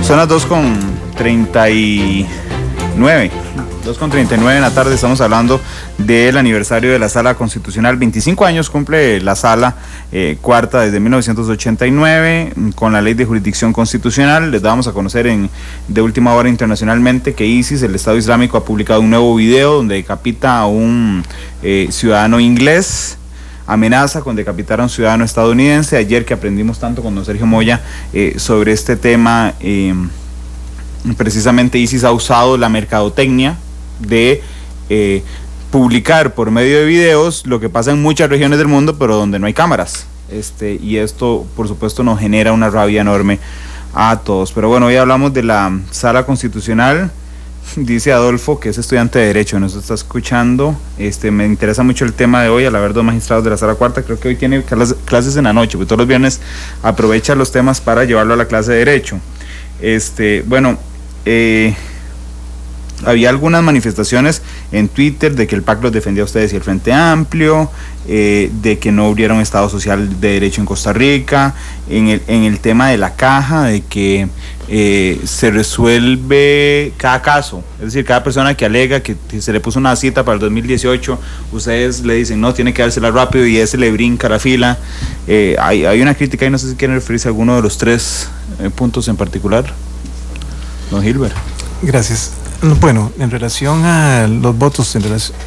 Son las 2:39. 2:39 en la tarde, estamos hablando del aniversario de la Sala Constitucional. 25 años cumple la Sala Cuarta desde 1989 con la Ley de Jurisdicción Constitucional. Les damos a conocer de última hora internacionalmente que ISIS, el Estado Islámico, ha publicado un nuevo video donde decapita a un ciudadano inglés, amenaza con decapitar a un ciudadano estadounidense. Ayer que aprendimos tanto con don Sergio Moya sobre este tema, precisamente ISIS ha usado la mercadotecnia de publicar por medio de videos lo que pasa en muchas regiones del mundo, pero donde no hay cámaras. Y esto, por supuesto, nos genera una rabia enorme a todos. Pero bueno, hoy hablamos de la Sala Constitucional. Dice Adolfo, que es estudiante de Derecho, nos está escuchando. Me interesa mucho el tema de hoy, al haber 2 magistrados de la Sala Cuarta. Creo que hoy tiene clases en la noche, porque todos los viernes aprovecha los temas para llevarlo a la clase de Derecho. Había algunas manifestaciones en Twitter de que el PAC los defendía a ustedes y el Frente Amplio, de que no hubiera un Estado social de derecho en Costa Rica, en el tema de la caja, de que se resuelve cada caso, es decir, cada persona que alega que se le puso una cita para el 2018, ustedes le dicen no, tiene que dársela rápido y ese le brinca la fila. Hay una crítica y no sé si quieren referirse a alguno de los 3 puntos en particular. Don Gilbert. Gracias. Bueno, en relación a los votos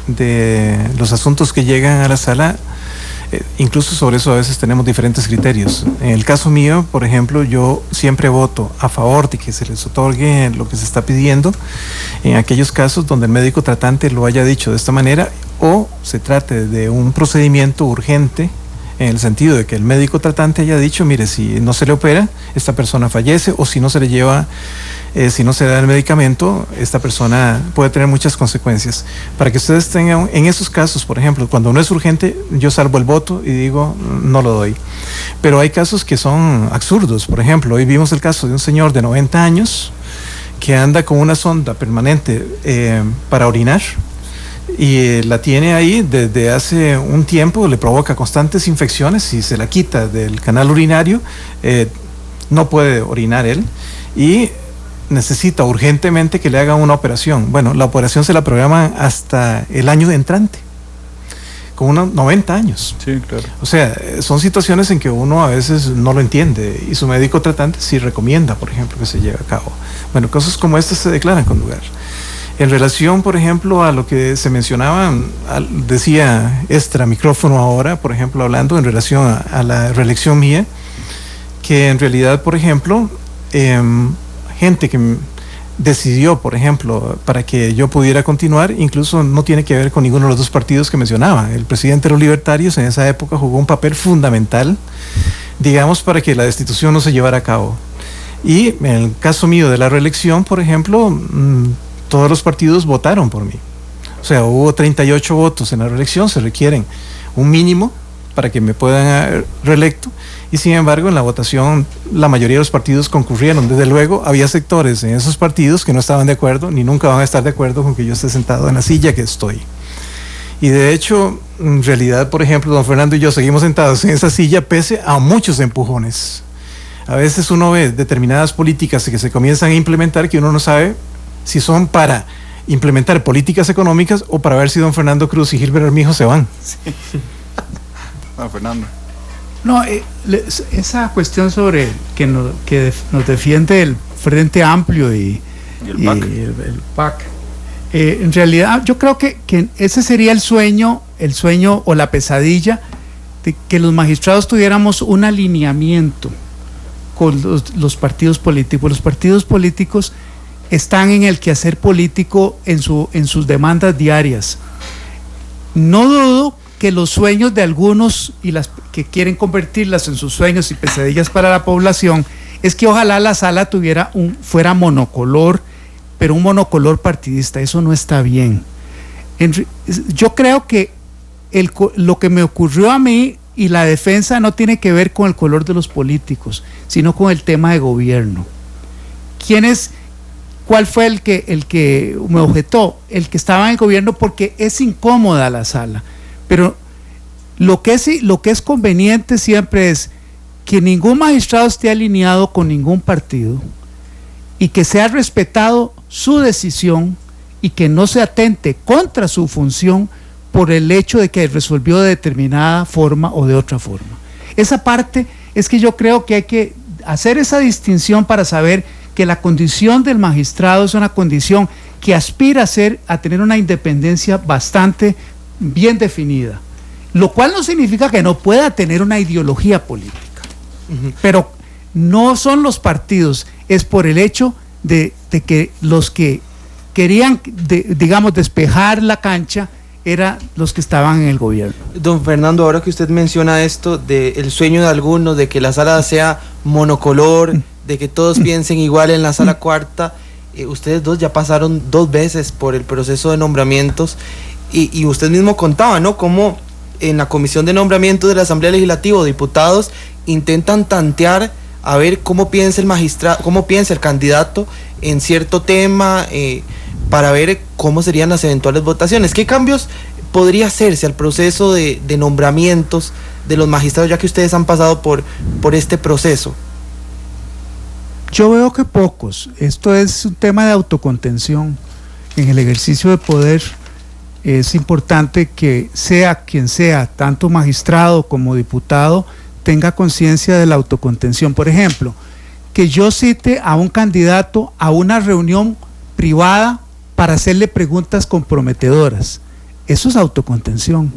de los asuntos que llegan a la sala, incluso sobre eso a veces tenemos diferentes criterios. En el caso mío, por ejemplo, yo siempre voto a favor de que se les otorgue lo que se está pidiendo en aquellos casos donde el médico tratante lo haya dicho de esta manera o se trate de un procedimiento urgente, en el sentido de que el médico tratante haya dicho, mire, si no se le opera, esta persona fallece, o si no se le lleva, si no se da el medicamento, esta persona puede tener muchas consecuencias. Para que ustedes tengan, en esos casos, por ejemplo, cuando no es urgente, yo salvo el voto y digo, no lo doy. Pero hay casos que son absurdos. Por ejemplo, hoy vimos el caso de un señor de 90 años que anda con una sonda permanente para orinar, y la tiene ahí desde hace un tiempo, le provoca constantes infecciones. Si se la quita del canal urinario, no puede orinar él y necesita urgentemente que le hagan una operación. Bueno, la operación se la programan hasta el año entrante, con unos 90 años. Sí, claro. O sea, son situaciones en que uno a veces no lo entiende y su médico tratante sí recomienda, por ejemplo, que se lleve a cabo. Bueno, cosas como estas se declaran con lugar. En relación, por ejemplo, a lo que se mencionaba, decía extra micrófono ahora, por ejemplo, hablando en relación a la reelección mía, que en realidad, por ejemplo, gente que decidió, por ejemplo, para que yo pudiera continuar, incluso no tiene que ver con ninguno de los 2 partidos que mencionaba. El presidente de los libertarios en esa época jugó un papel fundamental, digamos, para que la destitución no se llevara a cabo. Y en el caso mío de la reelección, por ejemplo, todos los partidos votaron por mí. O sea, hubo 38 votos en la reelección, se requieren un mínimo para que me puedan haber reelecto, y sin embargo en la votación la mayoría de los partidos concurrieron. Desde luego había sectores en esos partidos que no estaban de acuerdo, ni nunca van a estar de acuerdo con que yo esté sentado en la silla que estoy. Y de hecho, en realidad, por ejemplo, don Fernando y yo seguimos sentados en esa silla pese a muchos empujones. A veces uno ve determinadas políticas que se comienzan a implementar que uno no sabe si son para implementar políticas económicas o para ver si don Fernando Cruz y Gilbert Armijo se van. Sí. No, Fernando. No, esa cuestión sobre que nos defiende el Frente Amplio y el PAC. En realidad yo creo que ese sería el sueño o la pesadilla de que los magistrados tuviéramos un alineamiento con los partidos políticos. Los partidos políticos están en el quehacer político en sus demandas diarias. No dudo que los sueños de algunos y las que quieren convertirlas en sus sueños y pesadillas para la población es que ojalá la sala fuera monocolor, pero un monocolor partidista. Eso no está bien. Yo creo que lo que me ocurrió a mí y la defensa no tiene que ver con el color de los políticos, sino con el tema de gobierno. ¿Cuál fue el que me objetó? El que estaba en el gobierno, porque es incómoda la sala. Pero lo que es conveniente siempre es que ningún magistrado esté alineado con ningún partido y que sea respetado su decisión y que no se atente contra su función por el hecho de que resolvió de determinada forma o de otra forma. Esa parte es que yo creo que hay que hacer esa distinción para saber que la condición del magistrado es una condición que aspira a tener una independencia bastante bien definida, lo cual no significa que no pueda tener una ideología política, pero no son los partidos, es por el hecho de que los que querían, digamos, despejar la cancha eran los que estaban en el gobierno. Don Fernando, ahora que usted menciona esto del sueño de algunos, de que la sala sea monocolor, de que todos piensen igual en la sala cuarta, ustedes dos ya pasaron 2 veces por el proceso de nombramientos y usted mismo contaba, ¿no?, cómo en la comisión de nombramiento de la Asamblea Legislativa, diputados intentan tantear a ver cómo piensa el magistrado, cómo piensa el candidato en cierto tema, para ver cómo serían las eventuales votaciones. ¿Qué cambios podría hacerse al proceso de nombramientos de los magistrados, ya que ustedes han pasado por este proceso? Yo veo que pocos. Esto es un tema de autocontención. En el ejercicio de poder es importante que sea quien sea, tanto magistrado como diputado, tenga conciencia de la autocontención. Por ejemplo, que yo cite a un candidato a una reunión privada para hacerle preguntas comprometedoras. Eso es autocontención.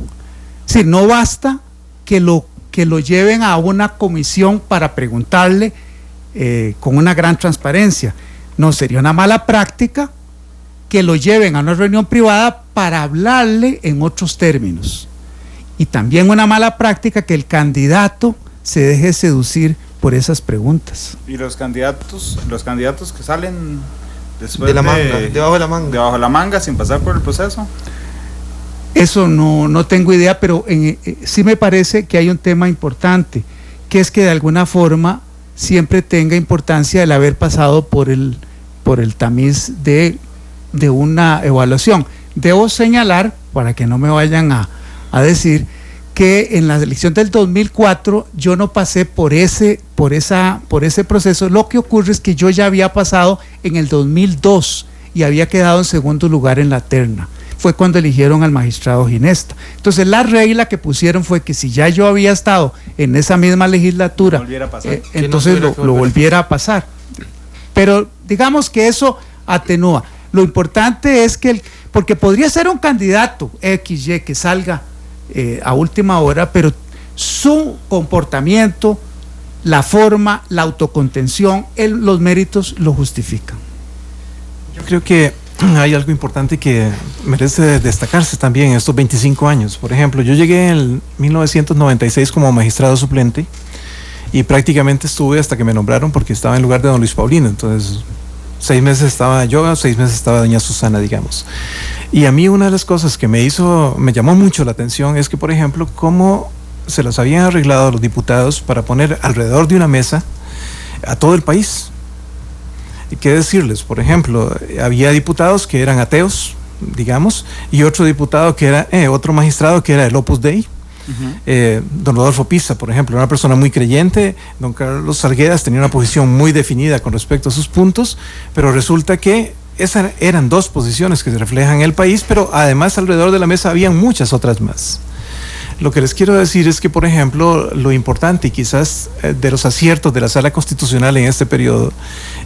Es decir, no basta que lo lleven a una comisión para preguntarle con una gran transparencia. No, sería una mala práctica que lo lleven a una reunión privada para hablarle en otros términos. Y también una mala práctica que el candidato se deje seducir por esas preguntas. ¿Y los candidatos que salen después de la manga, debajo de la manga, sin pasar por el proceso? Eso no tengo idea, pero sí me parece que hay un tema importante, que es que de alguna forma siempre tenga importancia el haber pasado por el tamiz de una evaluación. Debo señalar, para que no me vayan a decir, que en la elección del 2004 yo no pasé por ese proceso. Lo que ocurre es que yo ya había pasado en el 2002 y había quedado en segundo lugar en la terna. Fue cuando eligieron al magistrado Ginesta. Entonces la regla que pusieron fue que si ya yo había estado en esa misma legislatura, entonces lo volviera a pasar. Pero digamos que eso atenúa. Lo importante es que porque podría ser un candidato XY que salga a última hora, pero su comportamiento, la forma, la autocontención, los méritos lo justifican. Yo creo que hay algo importante que merece destacarse también en estos 25 años. Por ejemplo, yo llegué en 1996 como magistrado suplente y prácticamente estuve hasta que me nombraron, porque estaba en lugar de don Luis Paulino. Entonces 6 meses estaba yo, 6 meses estaba doña Susana, digamos. Y a mí una de las cosas que me llamó mucho la atención es que, por ejemplo, cómo se los habían arreglado los diputados para poner alrededor de una mesa a todo el país. ¿Y qué decirles? Por ejemplo, había diputados que eran ateos, digamos, y otro diputado que era, otro magistrado que era del Opus Dei. Don Rodolfo Pisa, por ejemplo, una persona muy creyente. Don Carlos Salguedas tenía una posición muy definida con respecto a sus puntos, pero resulta que esas eran 2 posiciones que se reflejan en el país, pero además alrededor de la mesa habían muchas otras más. Lo que les quiero decir es que, por ejemplo, lo importante y quizás de los aciertos de la Sala Constitucional en este periodo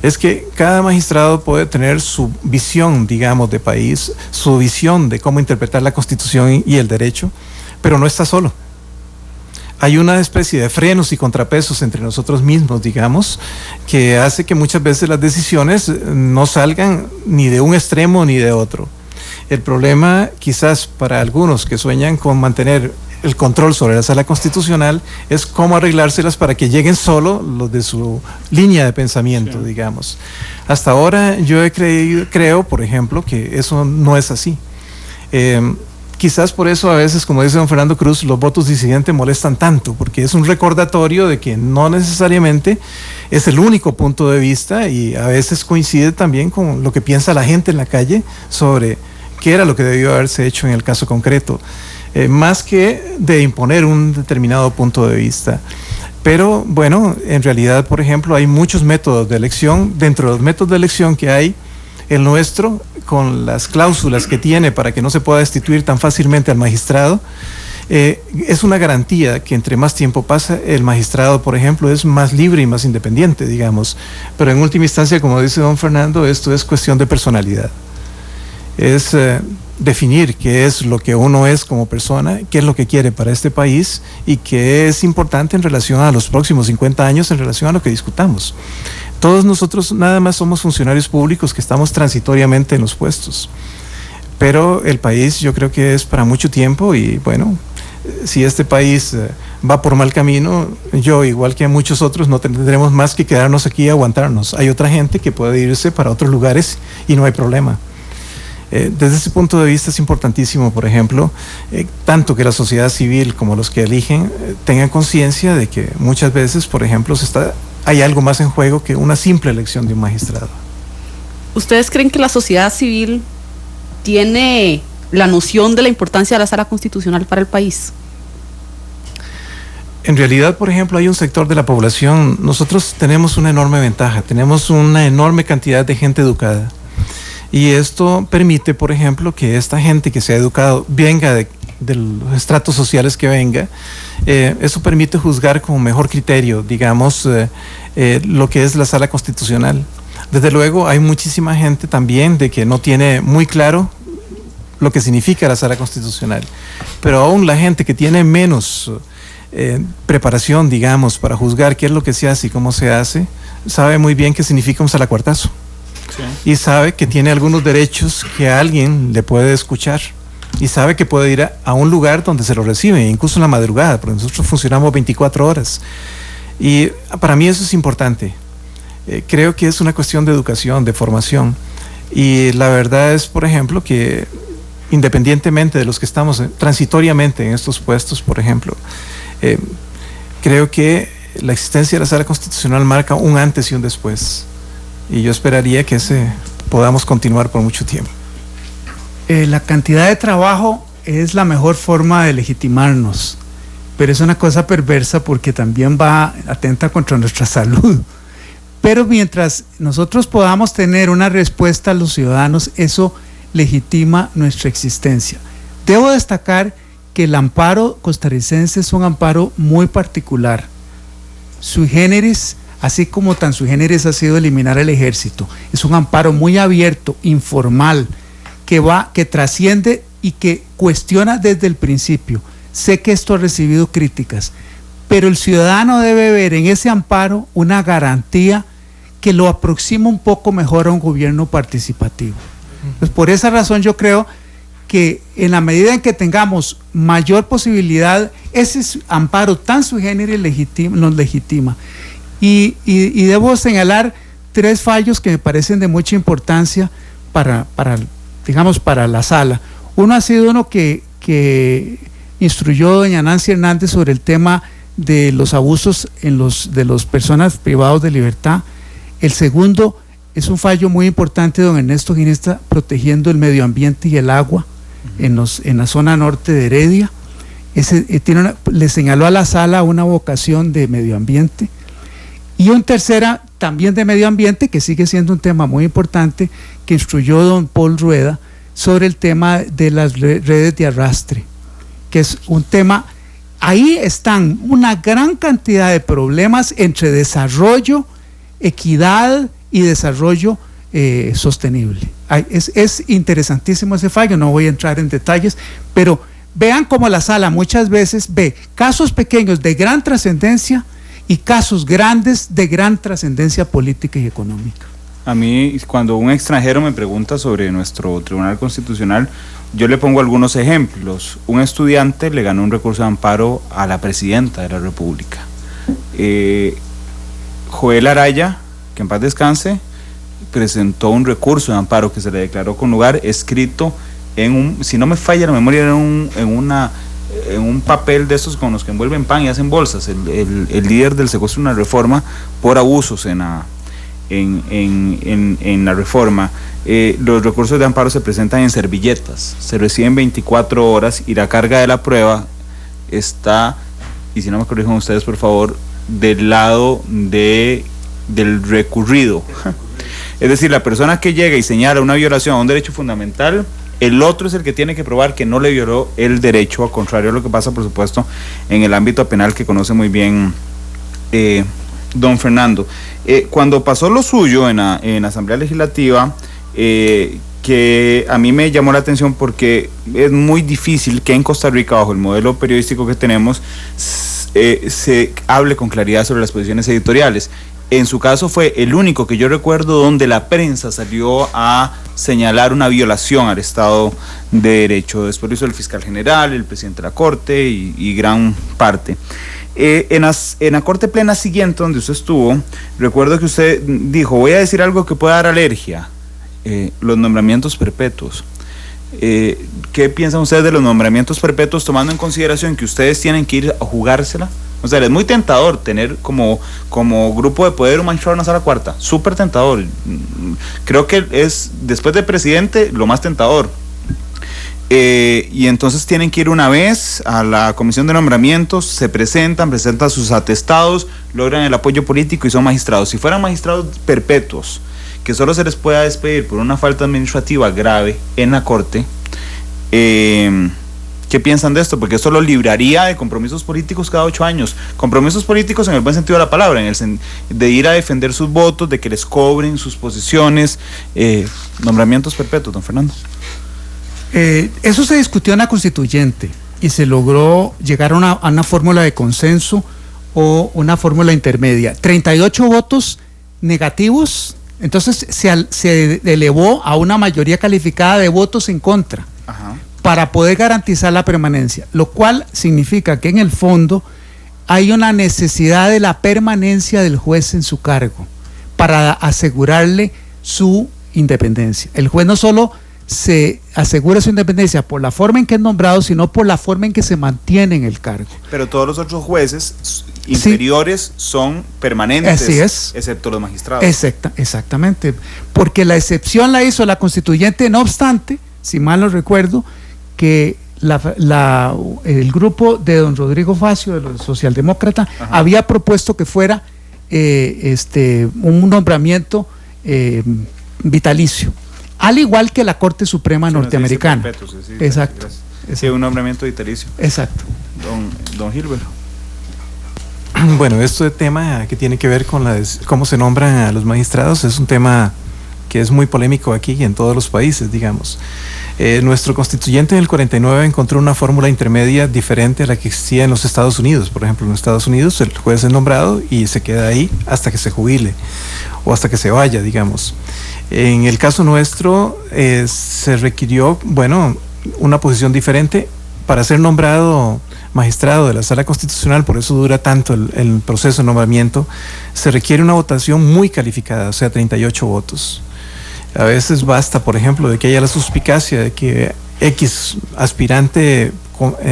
es que cada magistrado puede tener su visión, digamos, de país, su visión de cómo interpretar la Constitución y el derecho, pero no está solo. Hay una especie de frenos y contrapesos entre nosotros mismos, digamos, que hace que muchas veces las decisiones no salgan ni de un extremo ni de otro. El problema, quizás para algunos que sueñan con mantener el control sobre la Sala Constitucional, es cómo arreglárselas para que lleguen solo los de su línea de pensamiento, sí, digamos. Hasta ahora yo creo, por ejemplo, que eso no es así. Quizás por eso a veces, como dice don Fernando Cruz, los votos disidentes molestan tanto, porque es un recordatorio de que no necesariamente es el único punto de vista, y a veces coincide también con lo que piensa la gente en la calle sobre qué era lo que debió haberse hecho en el caso concreto, más que de imponer un determinado punto de vista. Pero bueno, en realidad, por ejemplo, hay muchos métodos de elección. Dentro de los métodos de elección que hay, el nuestro con las cláusulas que tiene para que no se pueda destituir tan fácilmente al magistrado, es una garantía que entre más tiempo pasa, el magistrado, por ejemplo, es más libre y más independiente, digamos. Pero en última instancia, como dice don Fernando, esto es cuestión de personalidad. Es definir qué es lo que uno es como persona, qué es lo que quiere para este país y qué es importante en relación a los próximos 50 años, en relación a lo que discutamos. Todos nosotros nada más somos funcionarios públicos que estamos transitoriamente en los puestos. Pero el país yo creo que es para mucho tiempo y bueno, si este país va por mal camino, yo igual que muchos otros no tendremos más que quedarnos aquí y aguantarnos. Hay otra gente que puede irse para otros lugares y no hay problema. Desde ese punto de vista es importantísimo, por ejemplo, tanto que la sociedad civil como los que eligen tengan conciencia de que muchas veces, por ejemplo, hay algo más en juego que una simple elección de un magistrado. ¿Ustedes creen que la sociedad civil tiene la noción de la importancia de la sala constitucional para el país? En realidad, por ejemplo, hay un sector de la población, nosotros tenemos una enorme ventaja, tenemos una enorme cantidad de gente educada. Y esto permite, por ejemplo, que esta gente que se ha educado venga de los estratos sociales que venga. Eso permite juzgar con mejor criterio, digamos, lo que es la sala constitucional. Desde luego, hay muchísima gente también de que no tiene muy claro lo que significa la sala constitucional. Pero aún la gente que tiene menos preparación, digamos, para juzgar qué es lo que se hace y cómo se hace, sabe muy bien qué significa un salacuartazo. Sí. Y sabe que tiene algunos derechos que alguien le puede escuchar y sabe que puede ir a un lugar donde se lo recibe, incluso en la madrugada, porque nosotros funcionamos 24 horas. Y para mí eso es importante. Creo que es una cuestión de educación, de formación. Y la verdad es, por ejemplo, que independientemente de los que estamos transitoriamente en estos puestos, por ejemplo, creo que la existencia de la sala constitucional marca un antes y un después. Y yo esperaría que podamos continuar por mucho tiempo. La cantidad de trabajo es la mejor forma de legitimarnos, pero es una cosa perversa porque también atenta contra nuestra salud. Pero mientras nosotros podamos tener una respuesta a los ciudadanos, eso legitima nuestra existencia. Debo destacar que el amparo costarricense es un amparo muy particular, sui generis. Así como tan sui generis ha sido eliminar el ejército. Es un amparo muy abierto, informal, que trasciende y que cuestiona desde el principio. Sé que esto ha recibido críticas, pero el ciudadano debe ver en ese amparo una garantía que lo aproxima un poco mejor a un gobierno participativo. Pues por esa razón yo creo que en la medida en que tengamos mayor posibilidad, ese amparo tan sui generis nos legitima. Y debo señalar 3 fallos que me parecen de mucha importancia para la sala. Uno ha sido uno que instruyó doña Nancy Hernández sobre el tema de los abusos de las personas privadas de libertad. El segundo es un fallo muy importante de don Ernesto Ginesta protegiendo el medio ambiente y el agua en la zona norte de Heredia. Le señaló a la sala una vocación de medio ambiente. Y un tercera, también de medio ambiente, que sigue siendo un tema muy importante, que instruyó don Paul Rueda sobre el tema de las redes de arrastre, que es un tema, ahí están una gran cantidad de problemas entre desarrollo, equidad y desarrollo sostenible. Es interesantísimo ese fallo, no voy a entrar en detalles, pero vean cómo la sala muchas veces ve casos pequeños de gran trascendencia y casos grandes de gran trascendencia política y económica. A mí, cuando un extranjero me pregunta sobre nuestro Tribunal Constitucional, yo le pongo algunos ejemplos. Un estudiante le ganó un recurso de amparo a la presidenta de la República. Joel Araya, que en paz descanse, presentó un recurso de amparo que se le declaró con lugar, escrito si no me falla la memoria, en un papel de estos con los que envuelven pan y hacen bolsas, el líder del secuestro de una reforma por abusos en la reforma. Los recursos de amparo se presentan en servilletas, se reciben 24 horas y la carga de la prueba está, y si no me corrigen ustedes por favor, del lado del recurrido. Es decir, la persona que llega y señala una violación a un derecho fundamental, el otro es el que tiene que probar que no le violó el derecho, al contrario a lo que pasa, por supuesto, en el ámbito penal que conoce muy bien don Fernando. Cuando pasó lo suyo en la Asamblea Legislativa, que a mí me llamó la atención porque es muy difícil que en Costa Rica, bajo el modelo periodístico que tenemos, se hable con claridad sobre las posiciones editoriales. En su caso fue el único que yo recuerdo donde la prensa salió a señalar una violación al Estado de Derecho. Después lo hizo el fiscal general, el presidente de la Corte y gran parte. En la Corte Plena siguiente, donde usted estuvo, recuerdo que usted dijo, voy a decir algo que pueda dar alergia, los nombramientos perpetuos. ¿Qué piensan ustedes de los nombramientos perpetuos, tomando en consideración que ustedes tienen que ir a jugársela? O sea, es muy tentador tener como grupo de poder un magistrado en una sala cuarta, súper tentador. Creo que es, después de presidente, lo más tentador. Y entonces tienen que ir una vez a la comisión de nombramientos, se presentan sus atestados, logran el apoyo político y son magistrados. Si fueran magistrados perpetuos, que solo se les pueda despedir por una falta administrativa grave en la Corte, ¿qué piensan de esto? Porque esto lo libraría de compromisos políticos cada 8 años. Compromisos políticos en el buen sentido de la palabra, de ir a defender sus votos, de que les cobren sus posiciones, nombramientos perpetuos, don Fernando. Eso se discutió en la constituyente y se logró llegar a una fórmula de consenso o una fórmula intermedia. 38 votos negativos, entonces se elevó a una mayoría calificada de votos en contra. Ajá. Para poder garantizar la permanencia, lo cual significa que en el fondo hay una necesidad de la permanencia del juez en su cargo para asegurarle su independencia. El juez no solo se asegura su independencia por la forma en que es nombrado, sino por la forma en que se mantiene en el cargo. Pero todos los otros jueces inferiores son permanentes, así es, excepto los magistrados. Exactamente, porque la excepción la hizo la constituyente, no obstante, si mal no recuerdo, que el grupo de don Rodrigo Facio, de los socialdemócratas, había propuesto que fuera un nombramiento vitalicio, al igual que la Corte Suprema norteamericana. Exacto. Sí, un nombramiento vitalicio. Exacto. Don Gilbert. Bueno, este tema que tiene que ver con cómo se nombran a los magistrados es un tema que es muy polémico aquí y en todos los países, digamos. Nuestro constituyente en el 49 encontró una fórmula intermedia diferente a la que existía en los Estados Unidos. Por ejemplo, en los Estados Unidos el juez es nombrado y se queda ahí hasta que se jubile o hasta que se vaya, digamos. En el caso nuestro se requirió, una posición diferente para ser nombrado magistrado de la Sala Constitucional. Por eso dura tanto el proceso de nombramiento. Se requiere una votación muy calificada, o sea, 38 votos. A veces basta, por ejemplo, de que haya la suspicacia de que X aspirante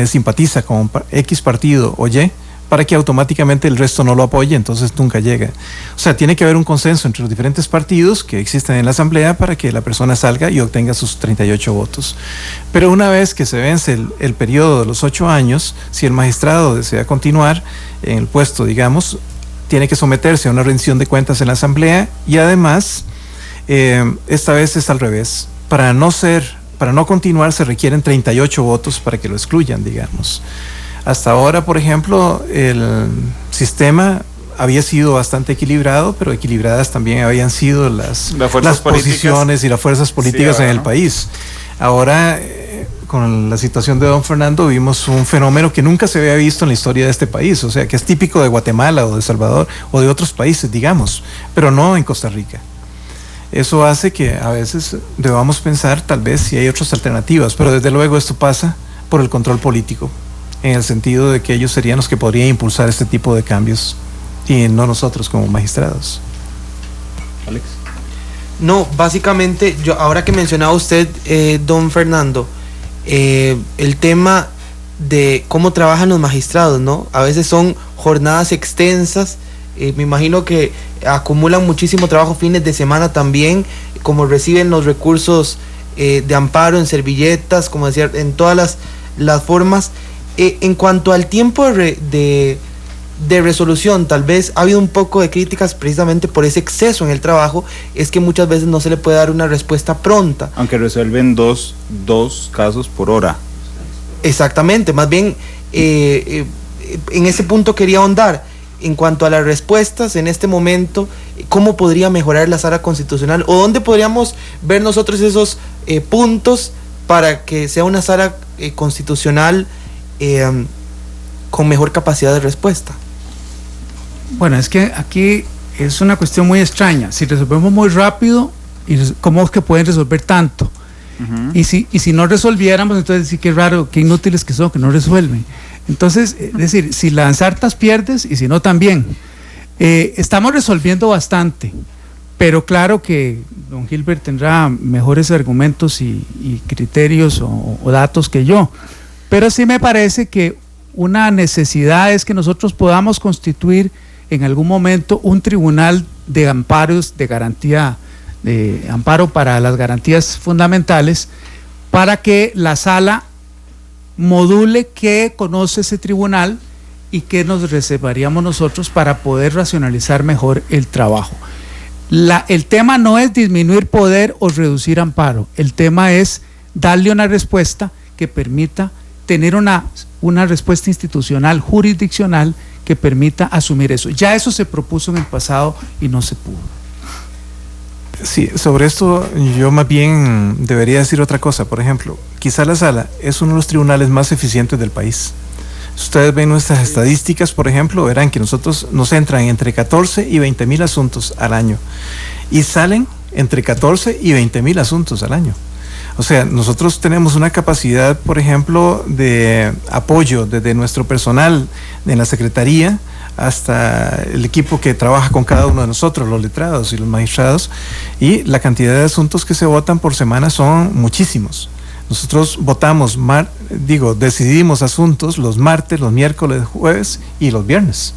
simpatiza con X partido o Y, para que automáticamente el resto no lo apoye, entonces nunca llega. O sea, tiene que haber un consenso entre los diferentes partidos que existen en la Asamblea para que la persona salga y obtenga sus 38 votos. Pero una vez que se vence el periodo de los 8 años, si el magistrado desea continuar en el puesto, digamos, tiene que someterse a una rendición de cuentas en la Asamblea y además, esta vez es al revés. Para no continuar se requieren 38 votos para que lo excluyan, digamos. Hasta ahora, por ejemplo, el sistema había sido bastante equilibrado, pero equilibradas también habían sido las posiciones y las fuerzas políticas en el país. Ahora, con la situación de don Fernando, vimos un fenómeno que nunca se había visto en la historia de este país, o sea, que es típico de Guatemala o de El Salvador o de otros países, digamos, pero no en Costa Rica. Eso hace que a veces debamos pensar tal vez si hay otras alternativas, pero desde luego esto pasa por el control político, en el sentido de que ellos serían los que podrían impulsar este tipo de cambios y no nosotros como magistrados. Alex. No, básicamente, ahora que mencionaba usted, don Fernando, el tema de cómo trabajan los magistrados, ¿no? A veces son jornadas extensas, me imagino que acumulan muchísimo trabajo fines de semana también, como reciben los recursos de amparo en servilletas, como decía, en todas las formas. En cuanto al tiempo de de resolución. Tal vez ha habido un poco de críticas precisamente por ese exceso en el trabajo, es que muchas veces no se le puede dar una respuesta pronta. Aunque resuelven dos casos por hora. Exactamente, más bien en ese punto quería ahondar. En cuanto a las respuestas en este momento, ¿cómo podría mejorar la sala constitucional? ¿O dónde podríamos ver nosotros esos puntos para que sea una sala constitucional con mejor capacidad de respuesta? Bueno, es que aquí es una cuestión muy extraña. Si resolvemos muy rápido, ¿cómo es que pueden resolver tanto? Y si no resolviéramos, entonces sí que es raro, qué inútiles que son, que no resuelven. Entonces, es decir, si lanzartas pierdes y si no también. Estamos resolviendo bastante, pero claro que don Gilbert tendrá mejores argumentos y criterios o datos que yo. Pero sí me parece que una necesidad es que nosotros podamos constituir en algún momento un tribunal de amparos, de garantía, de amparo para las garantías fundamentales, para que la sala module qué conoce ese tribunal y qué nos reservaríamos nosotros para poder racionalizar mejor el trabajo. El tema no es disminuir poder o reducir amparo, el tema es darle una respuesta que permita tener una respuesta institucional, jurisdiccional, que permita asumir eso. Ya eso se propuso en el pasado y no se pudo. Sí, sobre esto yo más bien debería decir otra cosa. Por ejemplo, quizá la sala es uno de los tribunales más eficientes del país. Si ustedes ven nuestras estadísticas, por ejemplo, verán que nosotros nos entran entre 14 y 20 mil asuntos al año y salen entre 14 y 20 mil asuntos al año. O sea, nosotros tenemos una capacidad, por ejemplo, de apoyo desde nuestro personal en la Secretaría hasta el equipo que trabaja con cada uno de nosotros, los letrados y los magistrados, y la cantidad de asuntos que se votan por semana son muchísimos. Nosotros votamos, decidimos asuntos los martes, los miércoles, jueves y los viernes.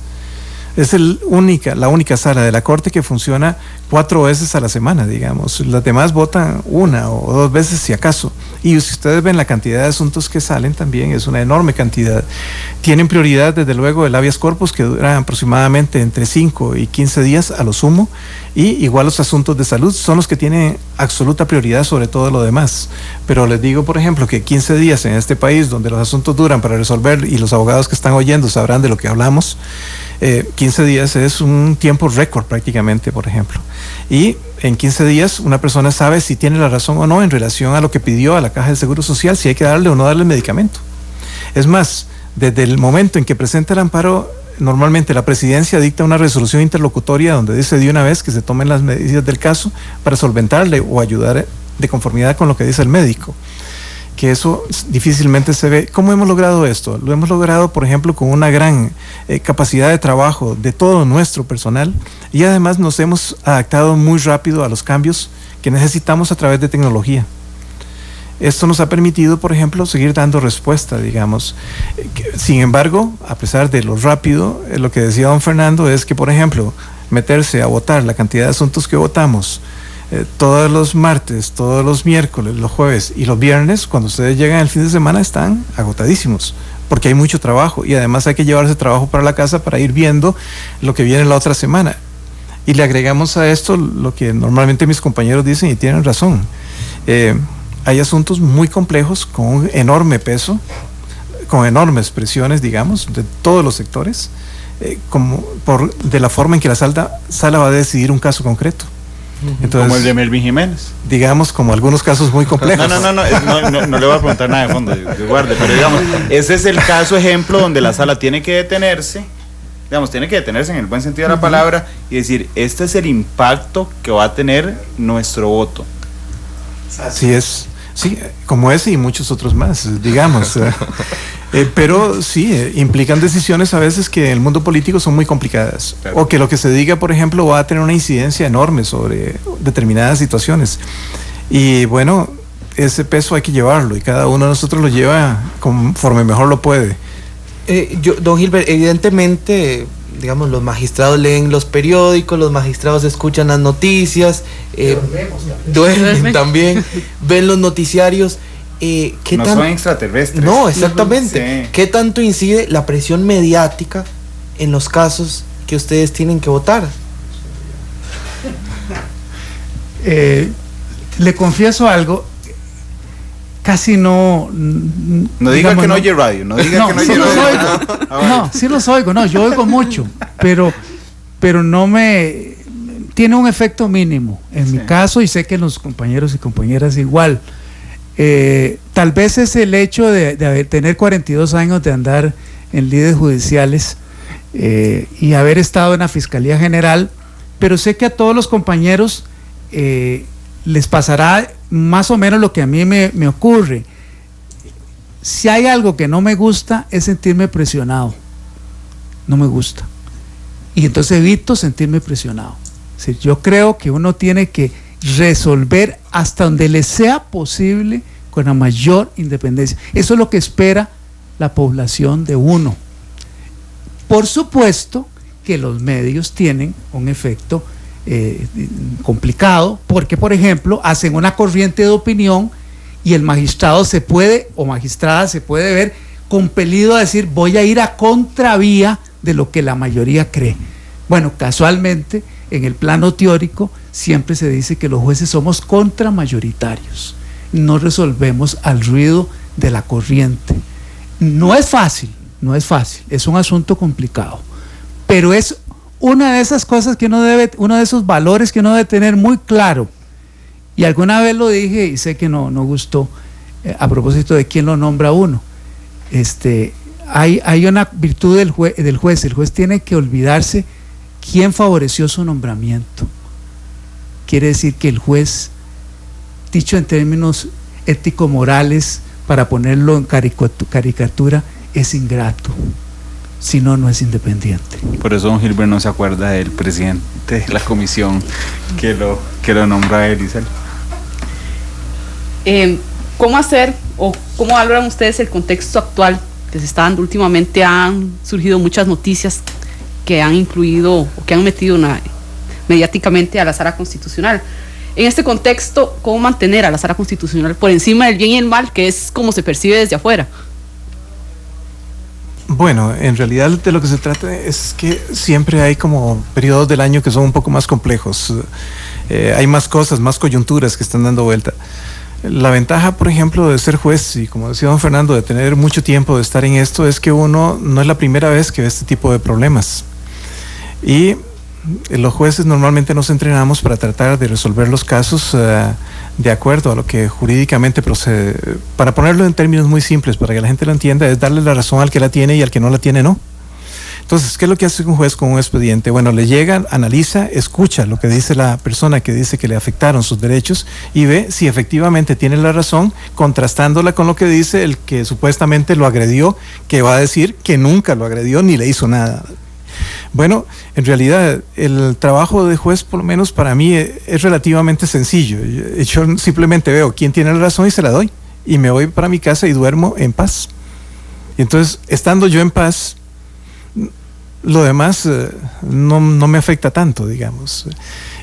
Es la única sala de la Corte que funciona 4 veces a la semana, digamos. Las demás votan 1 o 2 veces si acaso. Y si ustedes ven la cantidad de asuntos que salen, también es una enorme cantidad. Tienen prioridad, desde luego, el habeas corpus, que dura aproximadamente entre 5 y 15 días a lo sumo. Y igual los asuntos de salud son los que tienen absoluta prioridad sobre todo lo demás. Pero les digo, por ejemplo, que 15 días en este país, donde los asuntos duran para resolver, y los abogados que están oyendo sabrán de lo que hablamos, 15 días es un tiempo récord prácticamente, por ejemplo. Y en 15 días una persona sabe si tiene la razón o no en relación a lo que pidió a la Caja del Seguro Social, si hay que darle o no darle el medicamento. Es más, desde el momento en que presenta el amparo, normalmente la presidencia dicta una resolución interlocutoria donde dice de una vez que se tomen las medidas del caso para solventarle o ayudar de conformidad con lo que dice el médico. Que eso difícilmente se ve. ¿Cómo hemos logrado esto? Lo hemos logrado, por ejemplo, con una gran capacidad de trabajo de todo nuestro personal, y además nos hemos adaptado muy rápido a los cambios que necesitamos a través de tecnología. Esto nos ha permitido, por ejemplo, seguir dando respuesta, digamos. Sin embargo, a pesar de lo rápido, lo que decía don Fernando es que, por ejemplo, meterse a votar la cantidad de asuntos que votamos todos los martes, todos los miércoles, los jueves y los viernes, cuando ustedes llegan el fin de semana, están agotadísimos, porque hay mucho trabajo y además hay que llevarse trabajo para la casa para ir viendo lo que viene la otra semana. Y le agregamos a esto lo que normalmente mis compañeros dicen y tienen razón. Hay asuntos muy complejos con un enorme peso, con enormes presiones, digamos, de todos los sectores, de la forma en que la sala va a decidir un caso concreto. Entonces, como el de Melvin Jiménez. Digamos, como algunos casos muy complejos. No le voy a preguntar nada de fondo, yo guarde, pero digamos, ese es el caso ejemplo donde la sala tiene que detenerse, en el buen sentido de la palabra, y decir, este es el impacto que va a tener nuestro voto. Así es, sí, como ese y muchos otros más, digamos. Pero sí, implican decisiones a veces que en el mundo político son muy complicadas. Claro. O que lo que se diga, por ejemplo, va a tener una incidencia enorme sobre determinadas situaciones. Y bueno, ese peso hay que llevarlo y cada uno de nosotros lo lleva conforme mejor lo puede. Don Gilbert, evidentemente, digamos, los magistrados leen los periódicos, los magistrados escuchan las noticias, duermen también, ven los noticiarios. Son extraterrestres. No, exactamente. Sí. ¿Qué tanto incide la presión mediática en los casos que ustedes tienen que votar? Le confieso algo, casi no diga digamos, que no oye radio, no diga que no oye radio. No, sí los oigo, no, yo oigo mucho, pero no me tiene un efecto mínimo en mi caso, y sé que los compañeros y compañeras igual. Tal vez es el hecho de tener 42 años de andar en lides judiciales y haber estado en la Fiscalía General, pero sé que a todos los compañeros les pasará más o menos lo que a mí me ocurre. Si hay algo que no me gusta es sentirme presionado, no me gusta, y entonces evito sentirme presionado. Es decir, yo creo que uno tiene que resolver hasta donde le sea posible con la mayor independencia. Eso es lo que espera la población de uno. Por supuesto que los medios tienen un efecto complicado, porque por ejemplo hacen una corriente de opinión y el magistrado se puede, o magistrada se puede ver compelido a decir voy a ir a contravía de lo que la mayoría cree. Bueno, casualmente en el plano teórico siempre se dice que los jueces somos contramayoritarios, no resolvemos al ruido de la corriente. No es fácil, es un asunto complicado, pero es una de esas cosas que uno de esos valores que uno debe tener muy claro. Y alguna vez lo dije y sé que no gustó, a propósito de quién lo nombra uno. Hay una virtud del juez. El juez tiene que olvidarse quién favoreció su nombramiento. Quiere decir que el juez, dicho en términos ético-morales, para ponerlo en caricatura, es ingrato. Si no, no es independiente. Por eso don Gilbert no se acuerda del presidente de la comisión que lo nombra a él, Isabel. ¿Cómo hacer o cómo valoran ustedes el contexto actual que se está dando últimamente? Han surgido muchas noticias que han incluido o que han metido mediáticamente a la Sala Constitucional. En este contexto, ¿cómo mantener a la Sala Constitucional por encima del bien y el mal, que es como se percibe desde afuera? Bueno, en realidad de lo que se trata es que siempre hay como periodos del año que son un poco más complejos. Hay más cosas, más coyunturas que están dando vuelta. La ventaja, por ejemplo, de ser juez, y como decía don Fernando, de tener mucho tiempo de estar en esto, es que uno no es la primera vez que ve este tipo de problemas. Y los jueces normalmente nos entrenamos para tratar de resolver los casos de acuerdo a lo que jurídicamente procede. Para ponerlo en términos muy simples, para que la gente lo entienda, es darle la razón al que la tiene y al que no la tiene no. Entonces, ¿qué es lo que hace un juez con un expediente? Bueno, le llega, analiza, escucha lo que dice la persona que dice que le afectaron sus derechos y ve si efectivamente tiene la razón, contrastándola con lo que dice el que supuestamente lo agredió, que va a decir que nunca lo agredió ni le hizo nada. Bueno, en realidad el trabajo de juez, por lo menos para mí, es relativamente sencillo. Yo simplemente veo quién tiene la razón y se la doy, y me voy para mi casa y duermo en paz. Y entonces, estando yo en paz, lo demás no me afecta tanto, digamos.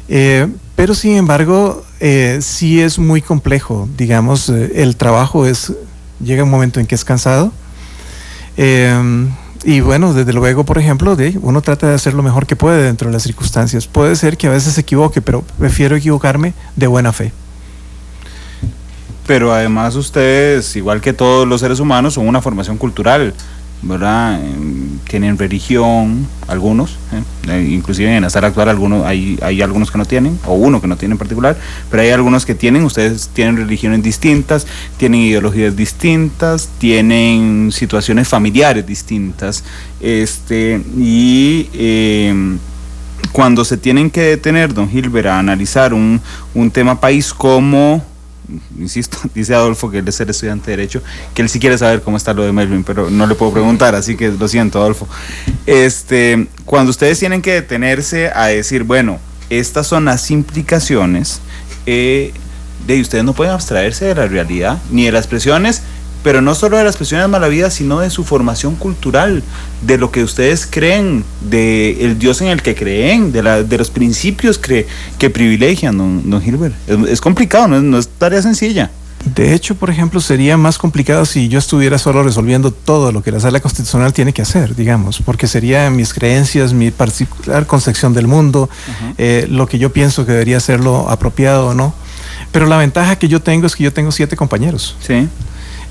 Pero sin embargo, sí es muy complejo, digamos. El trabajo llega un momento en que es cansado. Y bueno, desde luego, por ejemplo, uno trata de hacer lo mejor que puede dentro de las circunstancias. Puede ser que a veces se equivoque, pero prefiero equivocarme de buena fe. Pero además ustedes, igual que todos los seres humanos, son una formación cultural, ¿verdad? Tienen religión, algunos, inclusive en la sala actual hay algunos que no tienen, o uno que no tiene en particular, pero hay algunos que tienen. Ustedes tienen religiones distintas, tienen ideologías distintas, tienen situaciones familiares distintas, cuando se tienen que detener, don Gilbert, a analizar un tema país como, insisto, dice Adolfo que él es el estudiante de Derecho, que él sí quiere saber cómo está lo de Melvin, pero no le puedo preguntar, así que lo siento, Adolfo. Cuando ustedes tienen que detenerse a decir, bueno, estas son las implicaciones, ustedes no pueden abstraerse de la realidad, ni de las presiones, pero no solo de las presiones malavidas, sino de su formación cultural, de lo que ustedes creen, del Dios en el que creen, de los principios que privilegian, don Gilbert. Es complicado, no es tarea sencilla. De hecho, por ejemplo, sería más complicado si yo estuviera solo resolviendo todo lo que la Sala Constitucional tiene que hacer, digamos, porque sería mis creencias, mi particular concepción del mundo, lo que yo pienso que debería ser lo apropiado o no. Pero la ventaja que yo tengo es que yo tengo 7 compañeros. Sí.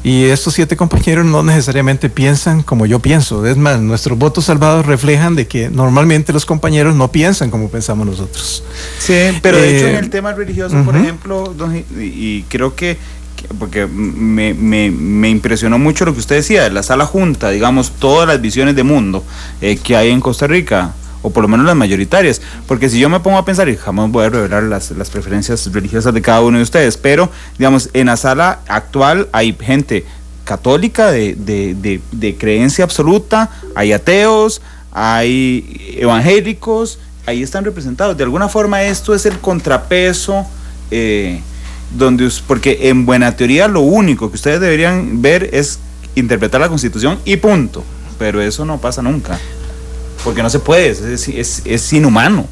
Y estos 7 compañeros no necesariamente piensan como yo pienso. Es más, nuestros votos salvados reflejan de que normalmente los compañeros no piensan como pensamos nosotros. Sí, pero de hecho en el tema religioso, por ejemplo, y creo que porque me impresionó mucho lo que usted decía, la sala junta, digamos, todas las visiones de mundo que hay en Costa Rica, o por lo menos las mayoritarias, porque si yo me pongo a pensar, y jamás voy a revelar las preferencias religiosas de cada uno de ustedes, pero digamos, en la sala actual hay gente católica de creencia absoluta, hay ateos, hay evangélicos, ahí están representados. De alguna forma esto es el contrapeso, porque en buena teoría lo único que ustedes deberían ver es interpretar la Constitución y punto, pero eso no pasa nunca, porque no se puede, es inhumano.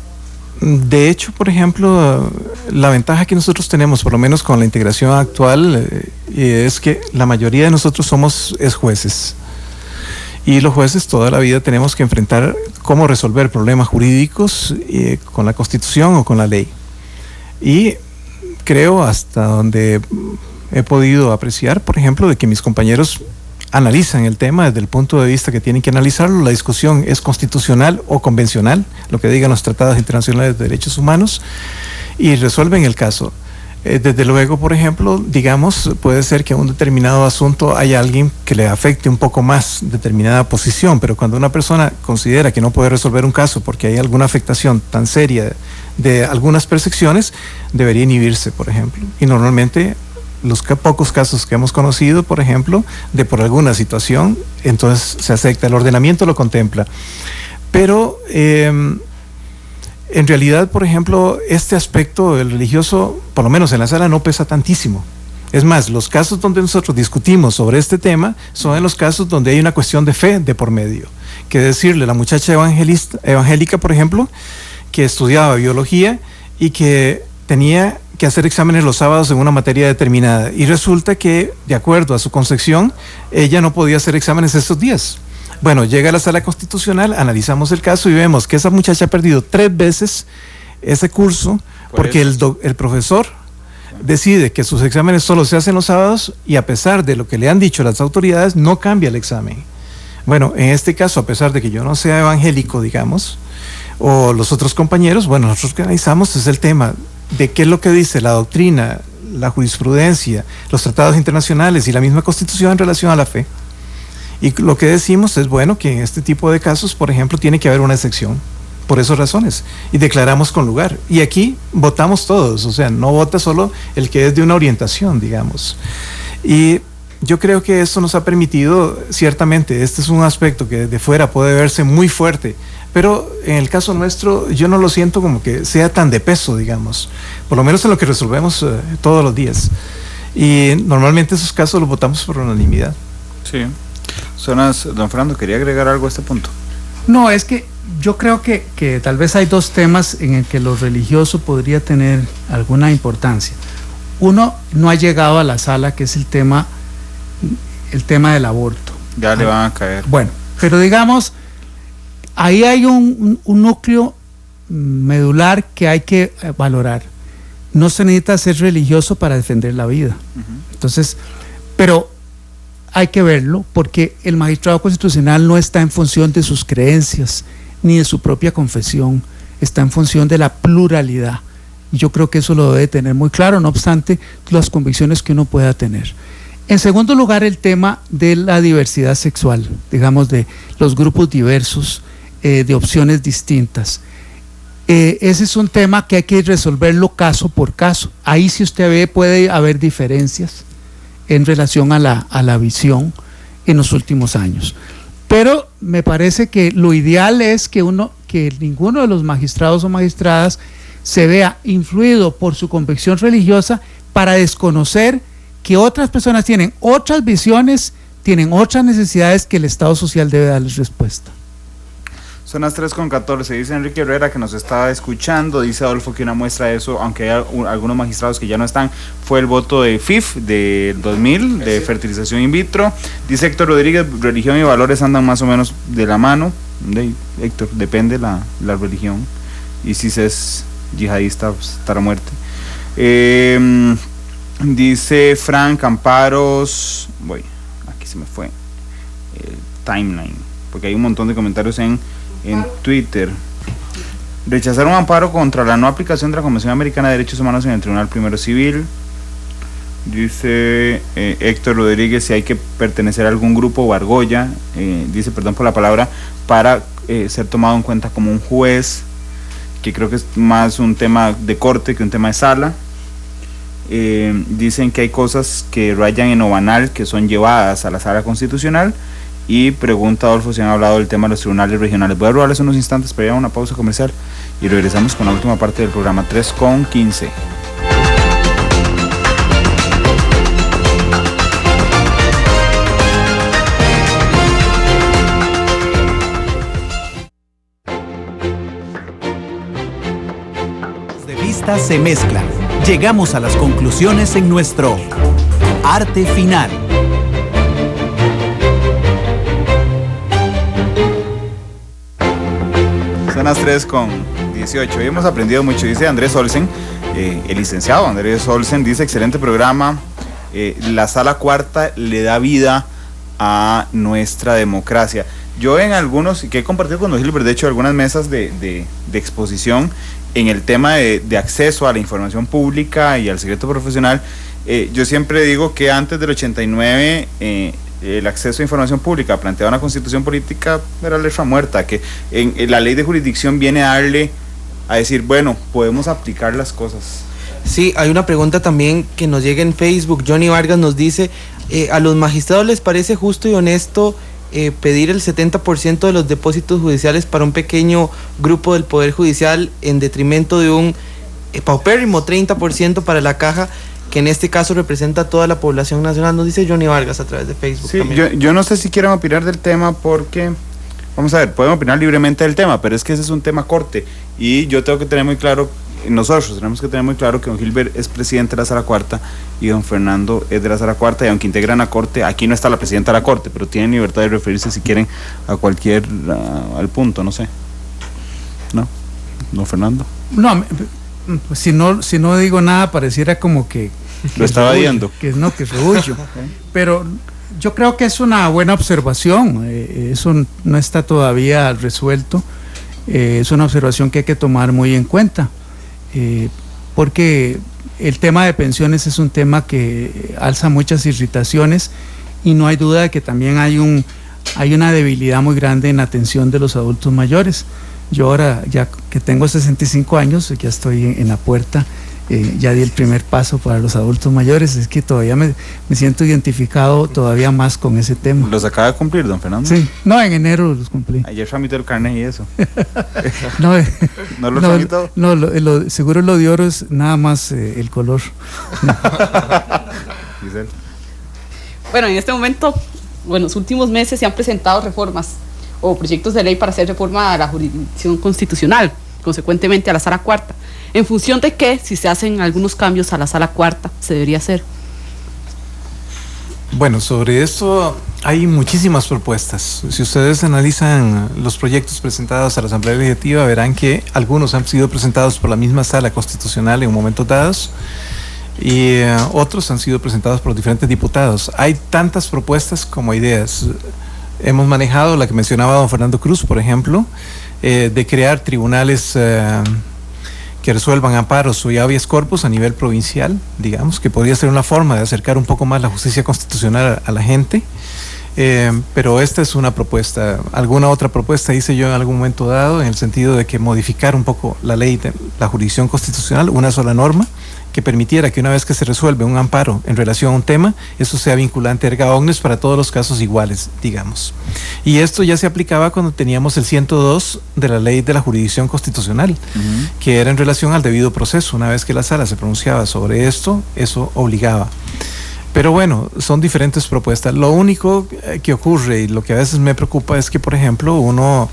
De hecho, por ejemplo, la ventaja que nosotros tenemos, por lo menos con la integración actual, es que la mayoría de nosotros somos jueces. Y los jueces toda la vida tenemos que enfrentar cómo resolver problemas jurídicos con la Constitución o con la ley. Y creo, hasta donde he podido apreciar, por ejemplo, de que mis compañeros analizan el tema desde el punto de vista que tienen que analizarlo. La discusión es constitucional o convencional, lo que digan los tratados internacionales de derechos humanos, y resuelven el caso. Desde luego, por ejemplo, digamos, puede ser que a un determinado asunto haya alguien que le afecte un poco más determinada posición, pero cuando una persona considera que no puede resolver un caso porque hay alguna afectación tan seria de algunas percepciones, debería inhibirse, por ejemplo. Y normalmente los pocos casos que hemos conocido, por ejemplo, de por alguna situación, entonces se acepta, el ordenamiento lo contempla. Pero en realidad, por ejemplo, este aspecto del religioso, por lo menos en la sala, no pesa tantísimo. Es más, los casos donde nosotros discutimos sobre este tema son en los casos donde hay una cuestión de fe de por medio. Que decirle, la muchacha evangélica, por ejemplo, que estudiaba biología y que tenía que hacer exámenes los sábados en una materia determinada, y resulta que, de acuerdo a su concepción, ella no podía hacer exámenes esos días. Bueno, llega a la Sala Constitucional, analizamos el caso y vemos que esa muchacha ha perdido 3 veces ese curso porque el profesor decide que sus exámenes solo se hacen los sábados, y a pesar de lo que le han dicho las autoridades, no cambia el examen. Bueno, en este caso, a pesar de que yo no sea evangélico, digamos, o los otros compañeros, bueno, nosotros que analizamos es el tema de qué es lo que dice la doctrina, la jurisprudencia, los tratados internacionales y la misma Constitución en relación a la fe. Y lo que decimos es, bueno, que en este tipo de casos, por ejemplo, tiene que haber una excepción, por esas razones, y declaramos con lugar. Y aquí votamos todos, o sea, no vota solo el que es de una orientación, digamos. Y yo creo que esto nos ha permitido, ciertamente, este es un aspecto que desde fuera puede verse muy fuerte, pero en el caso nuestro yo no lo siento como que sea tan de peso, digamos, por lo menos en lo que resolvemos todos los días. Y normalmente esos casos los votamos por unanimidad. Sí. Don Fernando, ¿quería agregar algo a este punto? No, es que yo creo que tal vez hay 2 temas en el que lo religioso podría tener alguna importancia. Uno no ha llegado a la sala, que es el tema del aborto. Ya le van a caer. Bueno, pero digamos, ahí hay un núcleo medular que hay que valorar. No se necesita ser religioso para defender la vida. Entonces, pero hay que verlo, porque el magistrado constitucional no está en función de sus creencias ni de su propia confesión, está en función de la pluralidad. Y yo creo que eso lo debe tener muy claro, no obstante las convicciones que uno pueda tener. En segundo lugar, el tema de la diversidad sexual, digamos, de los grupos diversos, de opciones distintas. Ese es un tema que hay que resolverlo caso por caso. Ahí, si usted ve, puede haber diferencias en relación a la visión en los últimos años. Pero me parece que lo ideal es que ninguno de los magistrados o magistradas se vea influido por su convicción religiosa para desconocer que otras personas tienen otras visiones, tienen otras necesidades que el Estado social debe darles respuesta. Son las 3:14, dice Enrique Herrera que nos estaba escuchando, dice Adolfo que una muestra de eso, aunque hay algunos magistrados que ya no están, fue el voto de FIF del 2000, de fertilización in vitro. Dice Héctor Rodríguez, religión y valores andan más o menos de la mano. Héctor, depende la religión, y si se es yihadista, pues, estar a muerte. Dice Frank Amparos, aquí se me fue el timeline, porque hay un montón de comentarios en Twitter. Rechazar un amparo contra la no aplicación de la Convención Americana de Derechos Humanos en el Tribunal Primero Civil. Dice Héctor Rodríguez si hay que pertenecer a algún grupo o argolla, dice, perdón por la palabra, para ser tomado en cuenta como un juez, que creo que es más un tema de corte que un tema de sala. Dicen que hay cosas que rayan en lo banal, que son llevadas a la sala constitucional. Y pregunta Adolfo si han hablado del tema de los tribunales regionales. Voy a robarles unos instantes para ir a una pausa comercial y regresamos con la última parte del programa. 3:15. De vistas se mezclan. Llegamos a las conclusiones en nuestro arte final. Son las 3:18. Hoy hemos aprendido mucho, dice Andrés Olsen, el licenciado Andrés Olsen, dice excelente programa, la sala cuarta le da vida a nuestra democracia. Yo en algunos, que he compartido con don Gilbert, de hecho algunas mesas de exposición en el tema de acceso a la información pública y al secreto profesional, yo siempre digo que antes del 89 el acceso a información pública planteado en la Constitución política era letra muerta, que en la ley de jurisdicción viene a decir, bueno, podemos aplicar las cosas. Sí, hay una pregunta también que nos llega en Facebook. Johnny Vargas nos dice, ¿a los magistrados les parece justo y honesto pedir el 70% de los depósitos judiciales para un pequeño grupo del Poder Judicial en detrimento de un paupérrimo 30% para la caja, que en este caso representa a toda la población nacional? Nos dice Johnny Vargas a través de Facebook. Sí, yo no sé si quieren opinar del tema porque, vamos a ver, podemos opinar libremente del tema, pero es que ese es un tema corte y yo tengo que tener muy claro, nosotros tenemos que tener muy claro que don Gilbert es presidente de la Sala Cuarta y don Fernando es de la Sala Cuarta, y aunque integran la Corte, aquí no está la presidenta de la Corte, pero tienen libertad de referirse si quieren a cualquier, al punto, no sé. ¿No? ¿Don Fernando? No, pues si no digo nada pareciera como que lo estaba viendo. Que rehuyo. Pero yo creo que es una buena observación, eso no está todavía resuelto, es una observación que hay que tomar muy en cuenta, porque el tema de pensiones es un tema que alza muchas irritaciones y no hay duda de que también hay una debilidad muy grande en la atención de los adultos mayores. Yo ahora, ya que tengo 65 años, ya estoy en la puerta, ya di el primer paso para los adultos mayores, es que todavía me siento identificado todavía más con ese tema. ¿Los acaba de cumplir, don Fernando? Sí, no, en enero los cumplí. Ayer tramitó el carnet y eso. No, ¿No lo tramitó? No, seguro lo de oro es nada más el color. Giselle. Bueno, en este momento, en los últimos meses se han presentado reformas o proyectos de ley para hacer reforma a la jurisdicción constitucional, consecuentemente a la Sala Cuarta. ¿En función de qué, si se hacen algunos cambios a la Sala Cuarta, se debería hacer? Bueno, sobre esto hay muchísimas propuestas. Si ustedes analizan los proyectos presentados a la Asamblea Legislativa, verán que algunos han sido presentados por la misma Sala Constitucional en momentos dados y otros han sido presentados por diferentes diputados. Hay tantas propuestas como ideas. Hemos manejado la que mencionaba don Fernando Cruz, por ejemplo, de crear tribunales que resuelvan amparos o habeas corpus a nivel provincial, digamos, que podría ser una forma de acercar un poco más la justicia constitucional a la gente, pero esta es una propuesta. Alguna otra propuesta hice yo en algún momento dado, en el sentido de que modificar un poco la ley de la jurisdicción constitucional, una sola norma, que permitiera que una vez que se resuelve un amparo en relación a un tema, eso sea vinculante erga omnes para todos los casos iguales, digamos. Y esto ya se aplicaba cuando teníamos el 102 de la ley de la jurisdicción constitucional, que era en relación al debido proceso. Una vez que la sala se pronunciaba sobre esto, eso obligaba. Pero bueno, son diferentes propuestas. Lo único que ocurre y lo que a veces me preocupa es que, por ejemplo, uno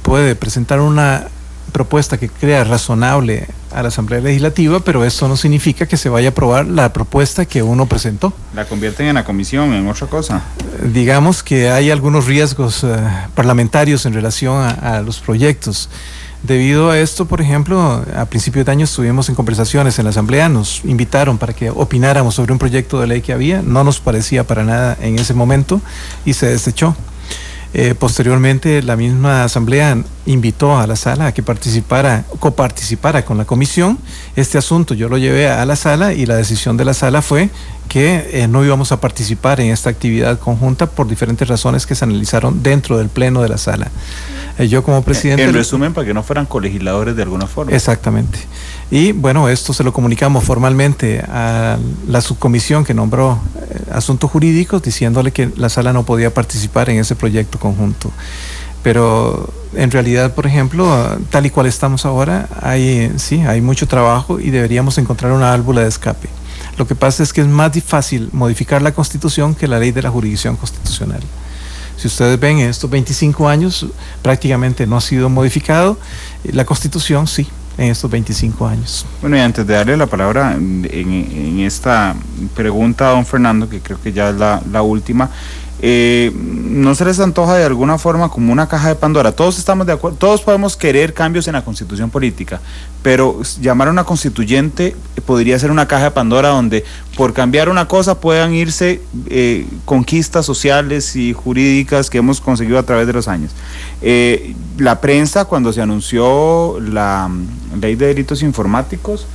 puede presentar una propuesta que crea razonable a la Asamblea Legislativa, pero esto no significa que se vaya a aprobar la propuesta que uno presentó. ¿La convierten en la comisión, en otra cosa? Digamos que hay algunos riesgos parlamentarios en relación a los proyectos. Debido a esto, por ejemplo, a principios de año estuvimos en conversaciones en la Asamblea, nos invitaron para que opináramos sobre un proyecto de ley que había, no nos parecía para nada en ese momento y se desechó. Posteriormente, la misma Asamblea invitó a la sala a que coparticipara con la comisión. Este asunto yo lo llevé a la sala y la decisión de la sala fue que no íbamos a participar en esta actividad conjunta por diferentes razones que se analizaron dentro del pleno de la sala. Yo como presidente... En resumen, para que no fueran colegisladores de alguna forma. Exactamente. Y bueno, esto se lo comunicamos formalmente a la subcomisión que nombró Asuntos Jurídicos, diciéndole que la sala no podía participar en ese proyecto conjunto. Pero en realidad, por ejemplo, tal y cual estamos ahora, hay mucho trabajo y deberíamos encontrar una válvula de escape. Lo que pasa es que es más fácil modificar la Constitución que la ley de la jurisdicción constitucional. Si ustedes ven, en estos 25 años prácticamente no ha sido modificado. La Constitución sí, en estos 25 años. Bueno, y antes de darle la palabra en esta pregunta a don Fernando, que creo que ya es la última, ¿no se les antoja de alguna forma como una caja de Pandora? Todos estamos de acuerdo, todos podemos querer cambios en la Constitución política, pero llamar a una constituyente podría ser una caja de Pandora donde por cambiar una cosa puedan irse conquistas sociales y jurídicas que hemos conseguido a través de los años. La prensa, cuando se anunció la ley de delitos informáticos,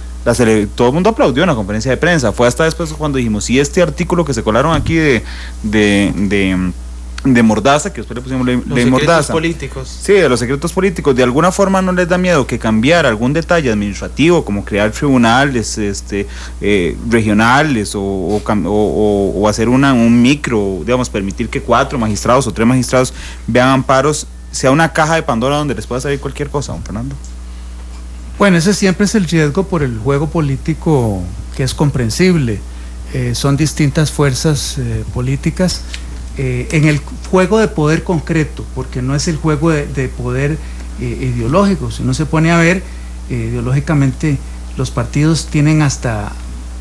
todo el mundo aplaudió en la conferencia de prensa. Fue hasta después cuando dijimos, si este artículo que se colaron aquí de Mordaza, que después le pusimos ley Mordaza. Los secretos políticos. Sí, de los secretos políticos. De alguna forma no les da miedo que cambiar algún detalle administrativo, como crear tribunales regionales o hacer un micro, digamos, permitir que 4 magistrados o 3 magistrados vean amparos, sea una caja de Pandora donde les pueda salir cualquier cosa, don Fernando. Bueno, ese siempre es el riesgo por el juego político, que es comprensible. Son distintas fuerzas políticas en el juego de poder concreto, porque no es el juego de poder ideológico. Si uno se pone a ver, ideológicamente los partidos tienen hasta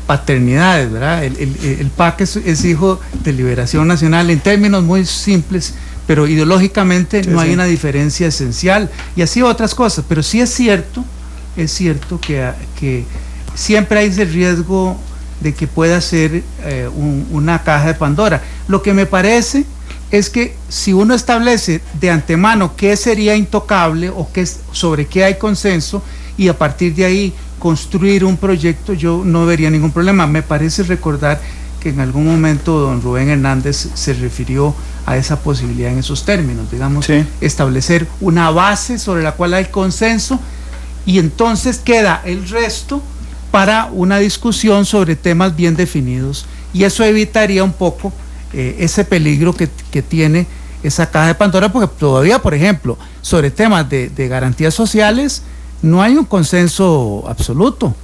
paternidades, ¿verdad? El PAC es hijo de Liberación Nacional en términos muy simples, pero ideológicamente no hay una diferencia esencial, y así otras cosas. Pero sí es cierto que siempre hay ese riesgo de que pueda ser una caja de Pandora. Lo que me parece es que si uno establece de antemano qué sería intocable o sobre qué hay consenso, y a partir de ahí construir un proyecto, yo no vería ningún problema. Me parece recordar que en algún momento don Rubén Hernández se refirió a esa posibilidad en esos términos, digamos, sí, establecer una base sobre la cual hay consenso, y entonces queda el resto para una discusión sobre temas bien definidos, y eso evitaría un poco ese peligro que tiene esa caja de Pandora, porque todavía, por ejemplo, sobre temas de garantías sociales no hay un consenso absoluto.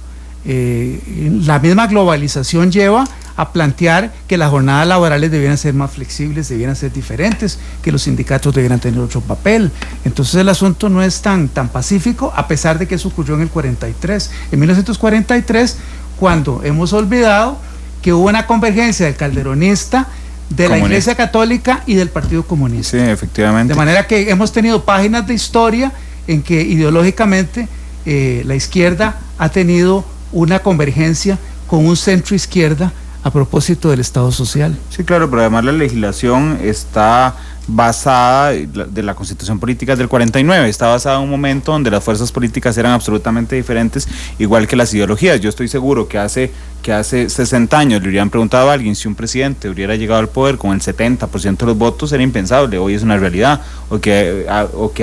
La misma globalización lleva a plantear que las jornadas laborales debieran ser más flexibles, debieran ser diferentes, que los sindicatos debieran tener otro papel. Entonces el asunto no es tan pacífico, a pesar de que eso ocurrió en el 43. En 1943, cuando hemos olvidado que hubo una convergencia del calderonista, de la Iglesia Católica y del Partido Comunista. Sí, efectivamente. De manera que hemos tenido páginas de historia en que ideológicamente la izquierda ha tenido una convergencia con un centro izquierda a propósito del Estado Social. Sí, claro, pero además la legislación está basada, de la Constitución Política del 49, está basada en un momento donde las fuerzas políticas eran absolutamente diferentes, igual que las ideologías. Yo estoy seguro que hace 60 años le hubieran preguntado a alguien si un presidente hubiera llegado al poder con el 70% de los votos, era impensable. Hoy es una realidad. O que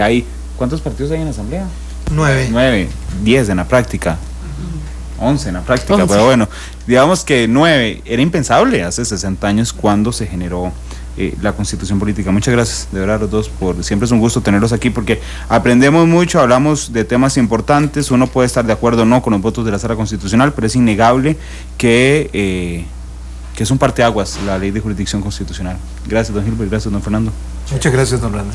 hay, ¿cuántos partidos hay en la Asamblea? 9, 10 en la práctica. 11 en la práctica, 11. Pero bueno, digamos que 9 era impensable hace 60 años cuando se generó la Constitución Política. Muchas gracias, de verdad, los dos, siempre es un gusto tenerlos aquí, porque aprendemos mucho, hablamos de temas importantes. Uno puede estar de acuerdo o no con los votos de la Sala Constitucional, pero es innegable que es un parteaguas la Ley de Jurisdicción Constitucional. Gracias, don Gilbert, gracias, don Fernando. Muchas gracias, don Randa.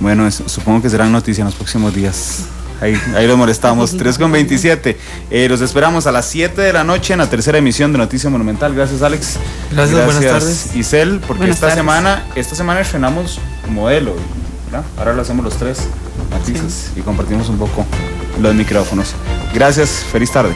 Bueno, supongo que serán noticias en los próximos días. Ahí los molestamos. 3:27. Los esperamos a las 7 de la noche en la tercera emisión de Noticias Monumental. Gracias, Alex. Gracias, buenas tardes. Isel, porque Buenas tardes. esta semana estrenamos modelo, ¿verdad? Ahora lo hacemos los tres, Matices, y compartimos un poco los micrófonos. Gracias, feliz tarde.